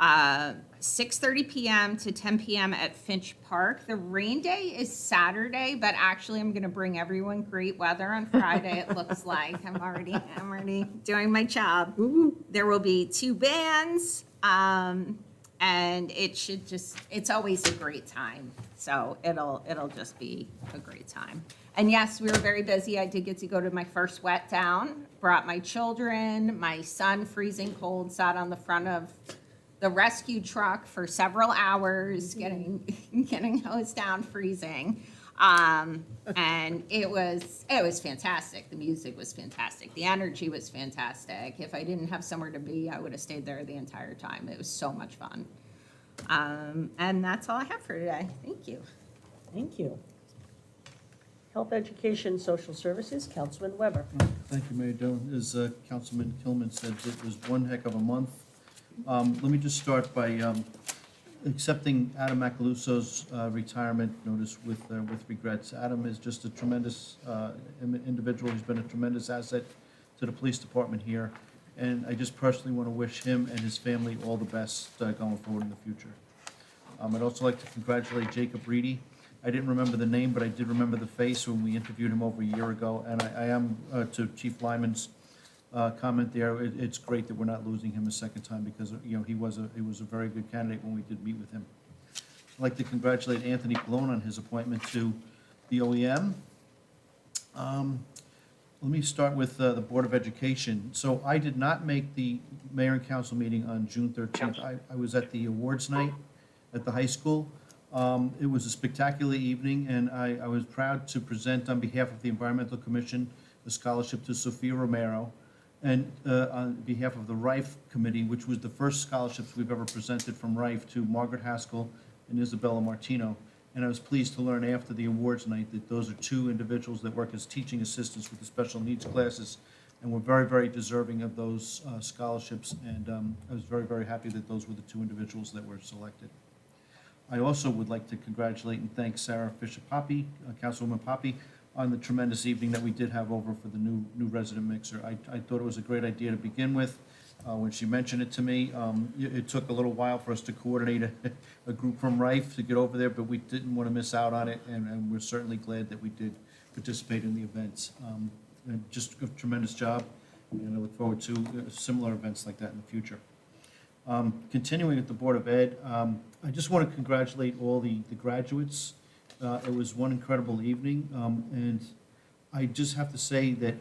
6:30 p.m. to 10 p.m. at Finch Park. The rain day is Saturday, but actually I'm gonna bring everyone great weather on Friday, it looks like. I'm already doing my job. There will be 2 bands, and it's always a great time. So it'll just be a great time. And yes, we were very busy. I did get to go to my first wet down, brought my children, my son, freezing cold, sat on the front of the rescue truck for several hours, getting hosed down, freezing. And it was fantastic. The music was fantastic. The energy was fantastic. If I didn't have somewhere to be, I would have stayed there the entire time. It was so much fun. And that's all I have for today. Thank you. Thank you. Health, Education, Social Services, Councilman Weber. Thank you, Mayor Dillon. As Councilman Kilman said, it was one heck of a month. Let me just start by accepting Adam Macaluso's retirement notice with regrets. Adam is just a tremendous individual. He's been a tremendous asset to the police department here. And I just personally want to wish him and his family all the best going forward in the future. I'd also like to congratulate Jacob Reedy. I didn't remember the name, but I did remember the face when we interviewed him over a year ago. And I am, to Chief Lyman's comment there, it's great that we're not losing him a second time because, you know, he was a very good candidate when we did meet with him. I'd like to congratulate Anthony Colon on his appointment to the OEM. Let me start with the Board of Education. So I did not make the mayor and council meeting on June 13th. I was at the awards night at the high school. It was a spectacular evening, and I was proud to present on behalf of the Environmental Commission a scholarship to Sophia Romero, and on behalf of the Rife Committee, which was the first scholarships we've ever presented from Rife, to Margaret Haskell and Isabella Martino. And I was pleased to learn after the awards night that those are two individuals that work as teaching assistants with the special needs classes, and were very, very deserving of those scholarships, and I was very, very happy that those were the two individuals that were selected. I also would like to congratulate and thank Sarah Fisher-Poppy, Councilwoman Poppy, on the tremendous evening that we did have over for the new resident mixer. I thought it was a great idea to begin with. When she mentioned it to me, it took a little while for us to coordinate a group from Rife to get over there, but we didn't want to miss out on it, and we're certainly glad that we did participate in the events. And just a tremendous job, and I look forward to similar events like that in the future. Continuing at the Board of Ed, I just want to congratulate all the graduates. It was one incredible evening, and I just have to say that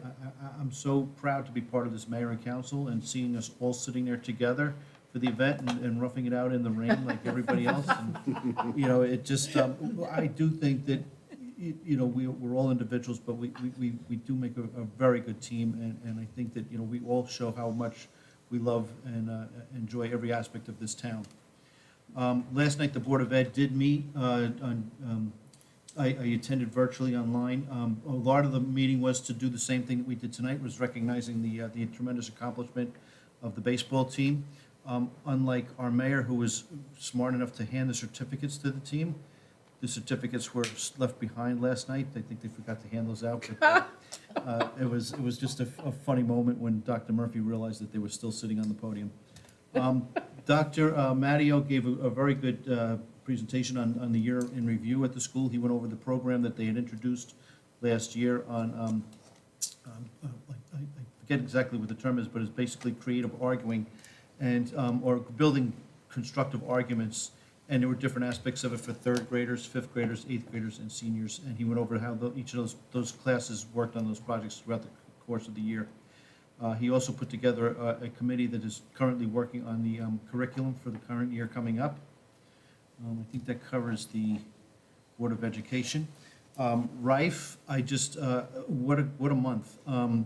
I'm so proud to be part of this mayor and council, and seeing us all sitting there together for the event and roughing it out in the rain like everybody else. And, you know, it just, I do think that, you know, we're all individuals, but we do make a very good team, and I think that, you know, we all show how much we love and enjoy every aspect of this town. Last night, the Board of Ed did meet I attended virtually online. A lot of the meeting was to do the same thing that we did tonight, was recognizing the tremendous accomplishment of the baseball team. Unlike our mayor, who was smart enough to hand the certificates to the team, the certificates were left behind last night. I think they forgot to hand those out. But, it was just a funny moment when Dr. Murphy realized that they were still sitting on the podium. Dr. Matteo gave a very good presentation on the year in review at the school. He went over the program that they had introduced last year on, I forget exactly what the term is, but it's basically creative arguing and, or building constructive arguments. And there were different aspects of it for third graders, fifth graders, eighth graders, and seniors. And he went over how each of those classes worked on those projects throughout the course of the year. He also put together a committee that is currently working on the curriculum for the current year coming up. I think that covers the Board of Education. Rife, what a month.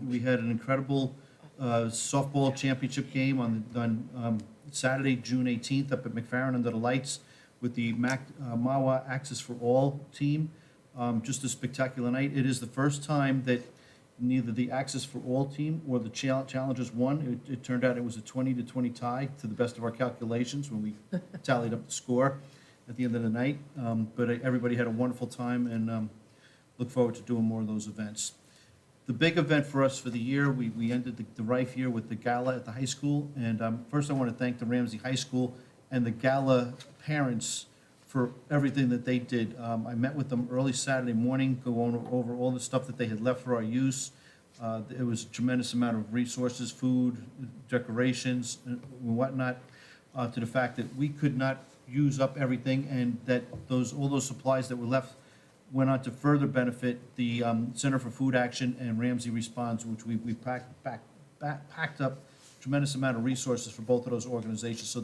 We had an incredible softball championship game on Saturday, June 18th, up at McFarren under the lights with the Mawa Access for All team. Just a spectacular night. It is the first time that neither the Access for All team or the Challengers won. It turned out it was a 20-20 tie, to the best of our calculations, when we tallied up the score at the end of the night. But everybody had a wonderful time, and look forward to doing more of those events. The big event for us for the year, we ended the Rife year with the gala at the high school. And first I want to thank the Ramsey High School and the gala parents for everything that they did. I met with them early Saturday morning, going over all the stuff that they had left for our use. It was a tremendous amount of resources, food, decorations, and whatnot, to the fact that we could not use up everything, and that all those supplies that were left went on to further benefit the Center for Food Action and Ramsey Responds, which we packed up tremendous amount of resources for both of those organizations. So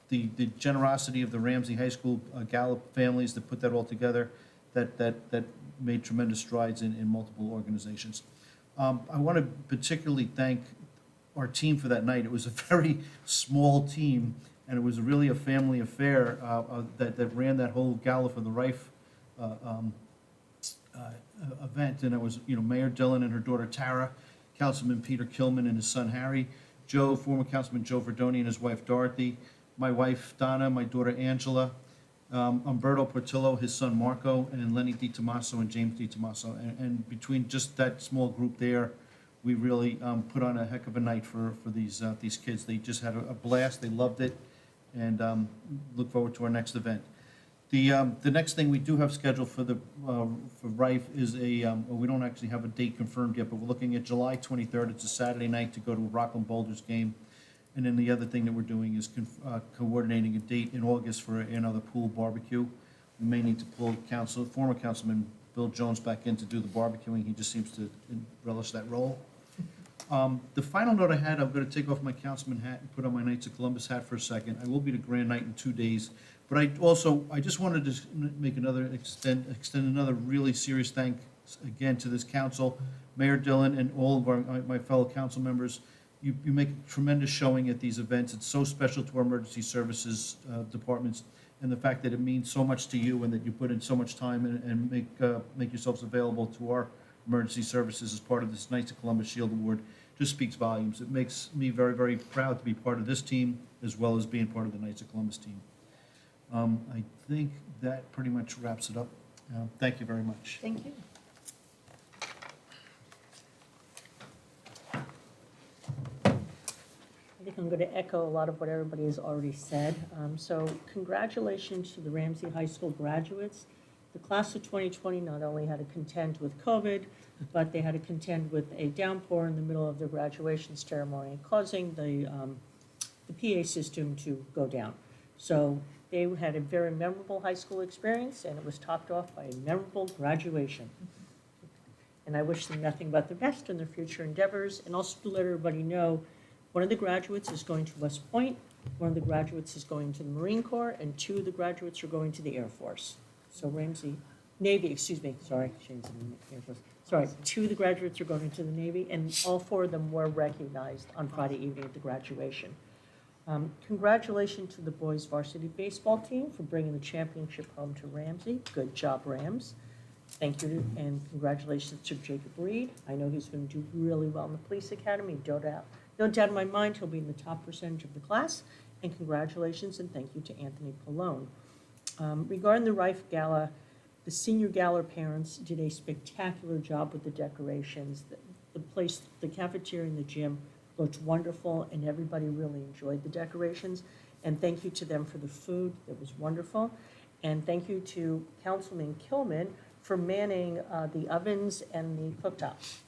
the generosity of the Ramsey High School gala families that put that all together, that made tremendous strides in multiple organizations. I want to particularly thank our team for that night. It was a very small team, and it was really a family affair that ran that whole gala for the Rife event. And it was, Mayor Dillon and her daughter Tara, Councilman Peter Kilman and his son Harry, former Councilman Joe Verdoni and his wife Dorothy, my wife Donna, my daughter Angela, Umberto Portillo, his son Marco, and Lenny DiTomaso and James DiTomaso. And between just that small group there, we really put on a heck of a night for these kids. They just had a blast, they loved it, and look forward to our next event. The next thing we do have scheduled for Rife is we don't actually have a date confirmed yet, but we're looking at July 23rd. It's a Saturday night to go to a Rockland Boulders game. And then the other thing that we're doing is coordinating a date in August for another pool barbecue. We may need to pull former councilman Bill Jones back in to do the barbecuing. He just seems to relish that role. The final note I had, I'm going to take off my councilman hat and put on my Knights of Columbus hat for a second. I will be the Grand Knight in 2 days. But I just wanted to make extend another really serious thanks again to this council, Mayor Dillon, and all of my fellow council members. You make a tremendous showing at these events. It's so special to our emergency services departments, and the fact that it means so much to you and that you put in so much time and make yourselves available to our emergency services as part of this Knights of Columbus Shield Award just speaks volumes. It makes me very, very proud to be part of this team as well as being part of the Knights of Columbus team. I think that pretty much wraps it up. Thank you very much. Thank you. I think I'm going to echo a lot of what everybody has already said. So congratulations to the Ramsey High School graduates. The class of 2020 not only had to contend with COVID, but they had to contend with a downpour in the middle of their graduation ceremony, causing the PA system to go down. So they had a very memorable high school experience, and it was topped off by a memorable graduation. And I wish them nothing but the best in their future endeavors, and also to let everybody know, one of the graduates is going to West Point, one of the graduates is going to the Marine Corps, and 2 of the graduates are going to the Air Force. So Navy, excuse me, sorry, Shane's in the Air Force. Sorry, 2 of the graduates are going to the Navy, and all 4 of them were recognized on Friday evening at the graduation. Congratulations to the boys varsity baseball team for bringing the championship home to Ramsey. Good job, Rams. Thank you, and congratulations to Jacob Reed. I know he's going to do really well in the police academy. No doubt in my mind he'll be in the top percentage of the class. And congratulations and thank you to Anthony Pallone. Regarding the Rife Gala, the senior gala parents did a spectacular job with the decorations. The place, the cafeteria and the gym looked wonderful, and everybody really enjoyed the decorations. And thank you to them for the food. It was wonderful. And thank you to Councilman Kilman for manning the ovens and the cooktops.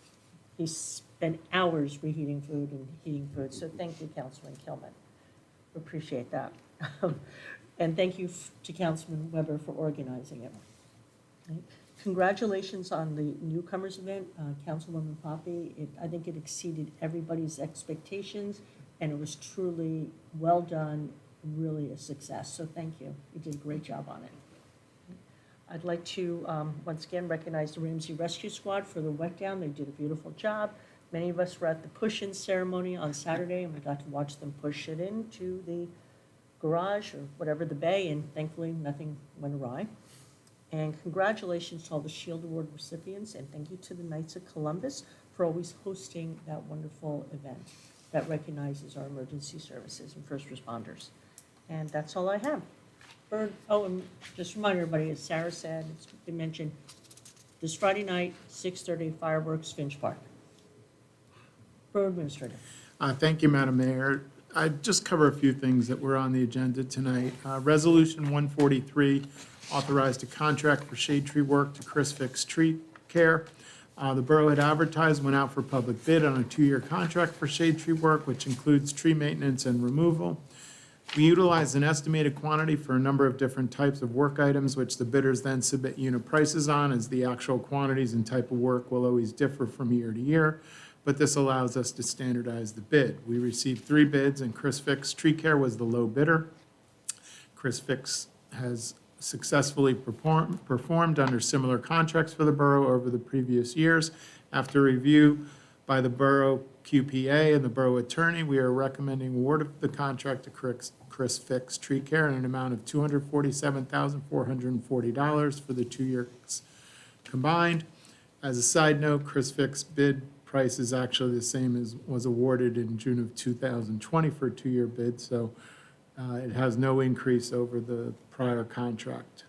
He spent hours reheating food and heating food, so thank you, Councilman Kilman. Appreciate that. And thank you to Councilman Weber for organizing it. Right. Congratulations on the newcomers event, Councilwoman Poppy. I think it exceeded everybody's expectations, and it was truly well done, really a success. So thank you. You did a great job on it. I'd like to once again recognize the Ramsey Rescue Squad for the wet down. They did a beautiful job. Many of us were at the push-in ceremony on Saturday, and we got to watch them push it into the garage or whatever, the bay, and thankfully nothing went awry. And congratulations to all the Shield Award recipients, and thank you to the Knights of Columbus for always hosting that wonderful event that recognizes our emergency services and first responders. And that's all I have. And just remind everybody, as Sarah said, it's been mentioned, this Friday night, 6:30, fireworks, Finch Park. Borough Administrator. Thank you, Madam Mayor. I just cover a few things that were on the agenda tonight. Resolution 143 authorized a contract for shade tree work to Chris Fix Tree Care. The borough had advertised, went out for public bid on a 2-year contract for shade tree work, which includes tree maintenance and removal. We utilized an estimated quantity for a number of different types of work items, which the bidders then submit unit prices on, as the actual quantities and type of work will always differ from year to year. But this allows us to standardize the bid. We received 3 bids, and Chris Fix Tree Care was the low bidder. Chris Fix has successfully performed under similar contracts for the borough over the previous years. After review by the borough QPA and the borough attorney, we are recommending award of the contract to Chris Fix Tree Care in an amount of $247,440 for the 2 years combined. As a side note, Chris Fix bid price is actually the same as was awarded in June of 2020 for a 2-year bid, so It has no increase over the prior contract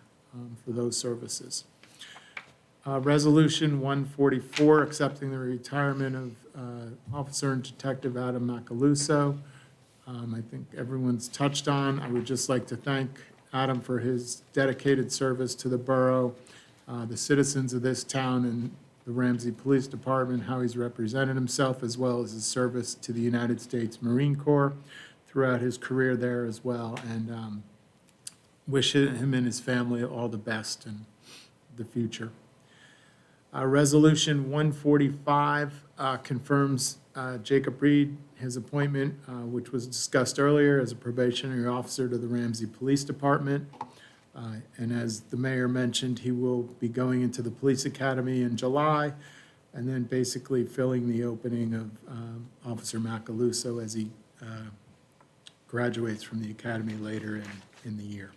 for those services. Resolution 144, accepting the retirement of Officer and Detective Adam Macaluso. I think everyone's touched on. I would just like to thank Adam for his dedicated service to the borough, the citizens of this town, and the Ramsey Police Department, how he's represented himself, as well as his service to the United States Marine Corps throughout his career there as well, and wish him and his family all the best in the future. Resolution 145 confirms Jacob Reed, his appointment, which was discussed earlier, as a probationary officer to the Ramsey Police Department. And as the mayor mentioned, he will be going into the police academy in July, and then basically filling the opening of Officer Macaluso as he graduates from the academy later in the year.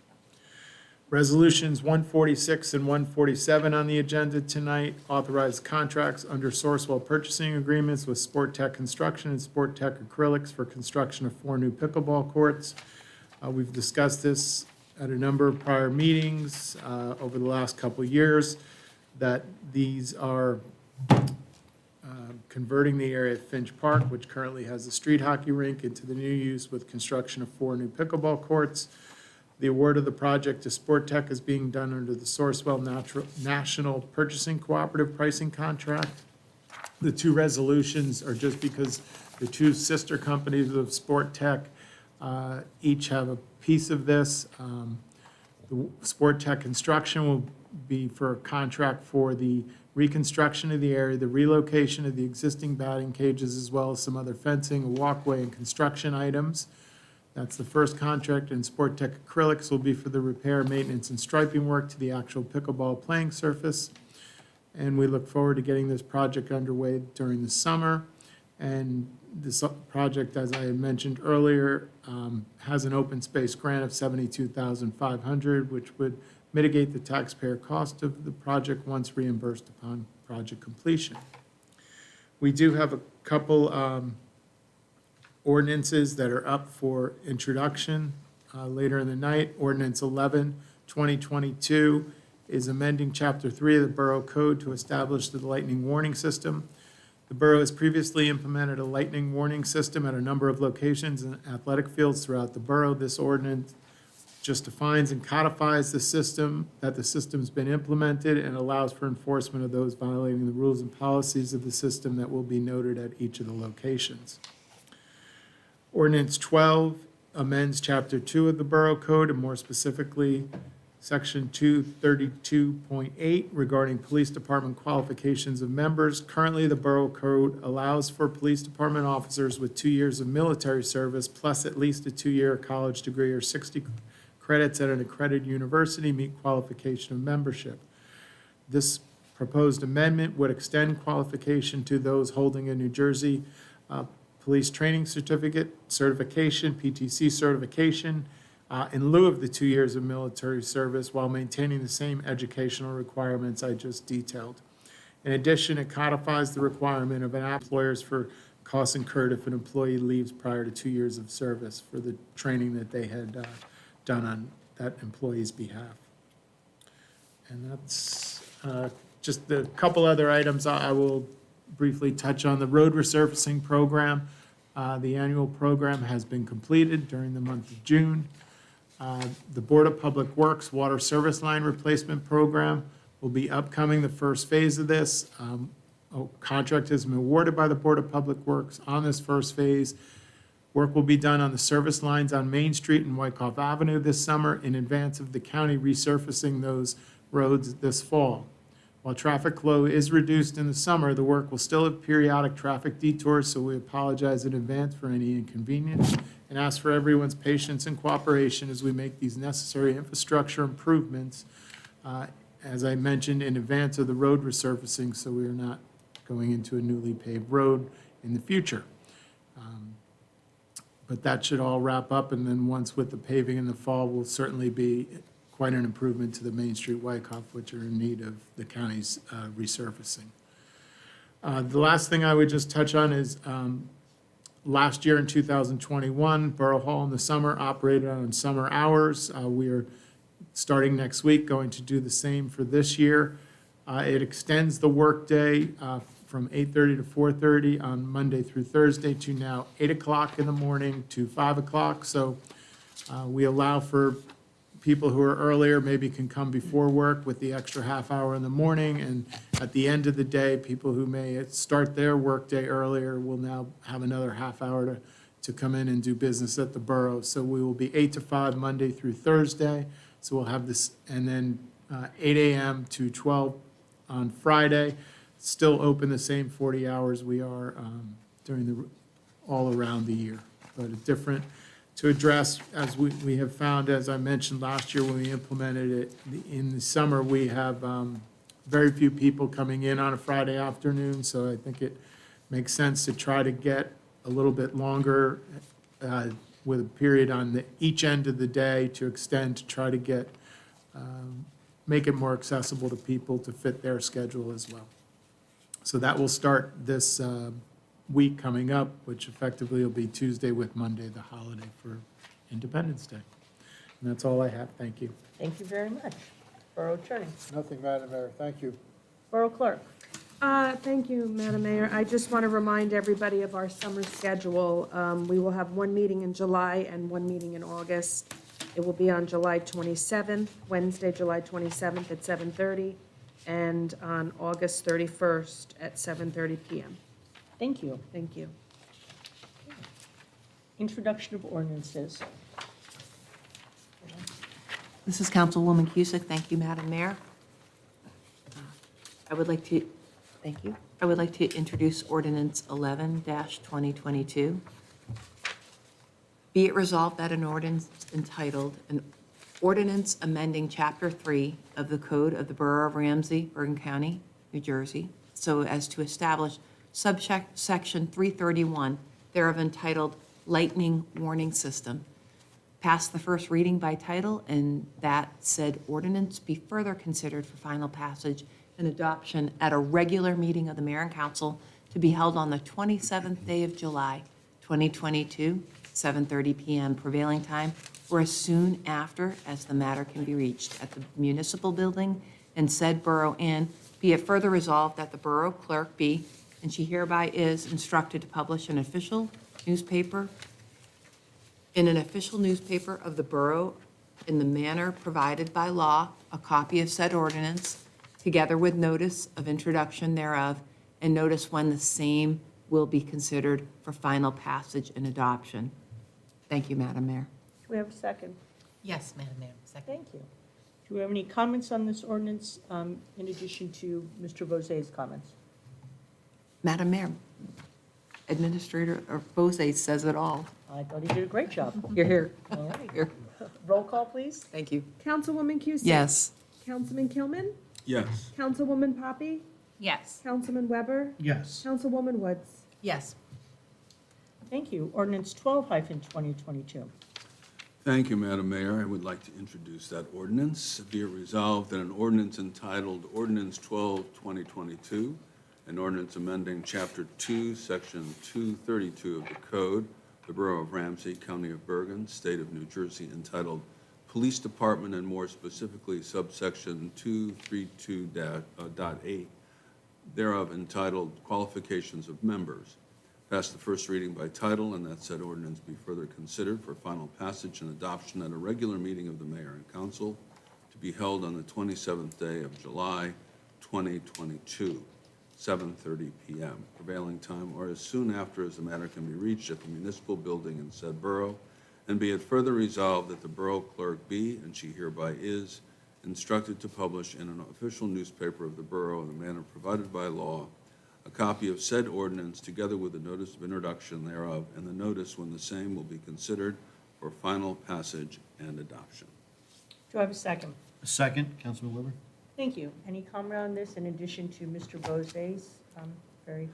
Resolutions 146 and 147 on the agenda tonight authorize contracts under Sourcewell purchasing agreements with Sport Tech Construction and Sport Tech Acrylics for construction of 4 new pickleball courts. We've discussed this at a number of prior meetings over the last couple of years, that these are converting the area at Finch Park, which currently has a street hockey rink, into the new use with construction of 4 new pickleball courts. The award of the project to Sport Tech is being done under the Sourcewell National Purchasing Cooperative Pricing Contract. The 2 resolutions are just because the 2 sister companies of Sport Tech each have a piece of this. The Sport Tech Construction will be for a contract for the reconstruction of the area, the relocation of the existing batting cages, as well as some other fencing, a walkway, and construction items. That's the first contract, and Sport Tech Acrylics will be for the repair, maintenance, and striping work to the actual pickleball playing surface. And we look forward to getting this project underway during the summer. And this project, as I had mentioned earlier, has an open space grant of $72,500, which would mitigate the taxpayer cost of the project once reimbursed upon project completion. We do have a couple ordinances that are up for introduction later in the night. Ordinance 11, 2022 is amending Chapter 3 of the Borough Code to establish the lightning warning system. The borough has previously implemented a lightning warning system at a number of locations and athletic fields throughout the borough. This ordinance just defines and codifies the system, that the system's been implemented, and allows for enforcement of those violating the rules and policies of the system that will be noted at each of the locations. Ordinance 12 amends Chapter 2 of the Borough Code, and more specifically, Section 232.8 regarding police department qualifications of members. Currently, the Borough Code allows for police department officers with 2 years of military service plus at least a 2-year college degree or 60 credits at an accredited university meet qualification of membership. This proposed amendment would extend qualification to those holding a New Jersey police training certification, PTC certification, in lieu of the 2 years of military service, while maintaining the same educational requirements I just detailed. In addition, it codifies the requirement of employers for costs incurred if an employee leaves prior to 2 years of service for the training that they had done on that employee's behalf. And that's just a couple other items I will briefly touch on. The road resurfacing program. The annual program has been completed during the month of June. The Board of Public Works Water Service Line Replacement Program will be upcoming, the first phase of this. A contract has been awarded by the Board of Public Works on this first phase. Work will be done on the service lines on Main Street and Wyckoff Avenue this summer in advance of the county resurfacing those roads this fall. While traffic flow is reduced in the summer, the work will still have periodic traffic detours, so we apologize in advance for any inconvenience and ask for everyone's patience and cooperation as we make these necessary infrastructure improvements, as I mentioned, in advance of the road resurfacing, so we are not going into a newly paved road in the future. But that should all wrap up, and then once with the paving in the fall, will certainly be quite an improvement to the Main Street Wyckoff, which are in need of the county's resurfacing. The last thing I would just touch on is Last year in 2021, Borough Hall in the summer operated on summer hours. We are starting next week, going to do the same for this year. It extends the workday from 8:30 to 4:30 on Monday through Thursday to now 8 o'clock in the morning to 5 o'clock. So we allow for people who are earlier, maybe can come before work with the extra half hour in the morning. And at the end of the day, people who may start their workday earlier will now have another half hour to come in and do business at the borough. So we will be 8 to 5 Monday through Thursday. So we'll have this, and then 8 a.m. to 12 on Friday. Still open the same 40 hours we are during all around the year, but a different, to address, as we have found, as I mentioned last year when we implemented it, in the summer, we have very few people coming in on a Friday afternoon, so I think it makes sense to try to get a little bit longer with a period on each end of the day to extend, to try to get, make it more accessible to people to fit their schedule as well. So that will start this week coming up, which effectively will be Tuesday with Monday, the holiday for Independence Day. And that's all I have. Thank you. Thank you very much. Borough Attorney. Nothing, Madam Mayor, thank you. Borough Clerk. Thank you, Madam Mayor. I just want to remind everybody of our summer schedule. We will have one meeting in July and one meeting in August. It will be on July 27th, Wednesday, July 27th at 7:30, and on August 31st at 7:30 PM. Thank you. Thank you. Introduction of ordinances. This is Councilwoman Cusick. Thank you, Madam Mayor. I would like to, thank you. I would like to introduce ordinance 11-2022. Be it resolved that an ordinance entitled, an ordinance amending Chapter 3 of the Code of the Borough of Ramsey, Bergen County, New Jersey, so as to establish subsection 331 thereof entitled Lightning Warning System, pass the first reading by title, and that said ordinance be further considered for final passage and adoption at a regular meeting of the mayor and council to be held on the 27th day of July, 2022, 7:30 PM prevailing time, or as soon after as the matter can be reached at the municipal building and said borough inn. Be it further resolved that the borough clerk be, and she hereby is instructed to publish in an official newspaper of the borough in the manner provided by law, a copy of said ordinance, together with notice of introduction thereof, and notice when the same will be considered for final passage and adoption. Thank you, Madam Mayor. Do we have a second? Yes, Madam Mayor, second. Thank you. Do we have any comments on this ordinance in addition to Mr. Vosay's comments? Madam Mayor, Administrator Bose says it all. I thought he did a great job. You're here. All right. Here. Roll call, please. Thank you. Councilwoman Cusick? Yes. Councilman Kilman? Yes. Councilwoman Poppy? Yes. Councilman Weber? Yes. Councilwoman Woods? Yes. Thank you. Ordinance 12-2022. Thank you, Madam Mayor. I would like to introduce that ordinance. Be it resolved that an ordinance entitled Ordinance 12-2022, an ordinance amending Chapter 2, Section 232 of the Code, the Borough of Ramsey, County of Bergen, State of New Jersey, entitled Police Department, and more specifically subsection 232.8, thereof entitled Qualifications of Members. Pass the first reading by title, and that said ordinance be further considered for final passage and adoption at a regular meeting of the mayor and council to be held on the 27th day of July, 2022, 7:30 PM, prevailing time, or as soon after as the matter can be reached at the municipal building in said borough. And be it further resolved that the borough clerk be, and she hereby is, instructed to publish in an official newspaper of the borough in the manner provided by law a copy of said ordinance together with the notice of introduction thereof and the notice when the same will be considered for final passage and adoption. Do I have a second? A second, Councilman Weber? Thank you. Any comment on this in addition to Mr. Vosay's very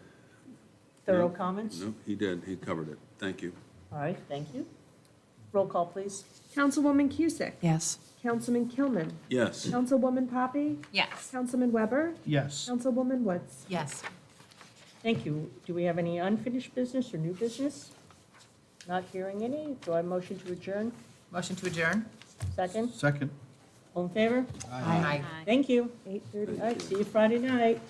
thorough comments? No, he did. He covered it. Thank you. All right, thank you. Roll call, please. Councilwoman Cusick? Yes. Councilman Kilman? Yes. Councilwoman Poppy? Yes. Councilman Weber? Yes. Councilwoman Woods? Yes. Thank you. Do we have any unfinished business or new business? Not hearing any. Do I have a motion to adjourn? Motion to adjourn? Second? Second. All in favor? Aye. Thank you. 8:30. All right, see you Friday night.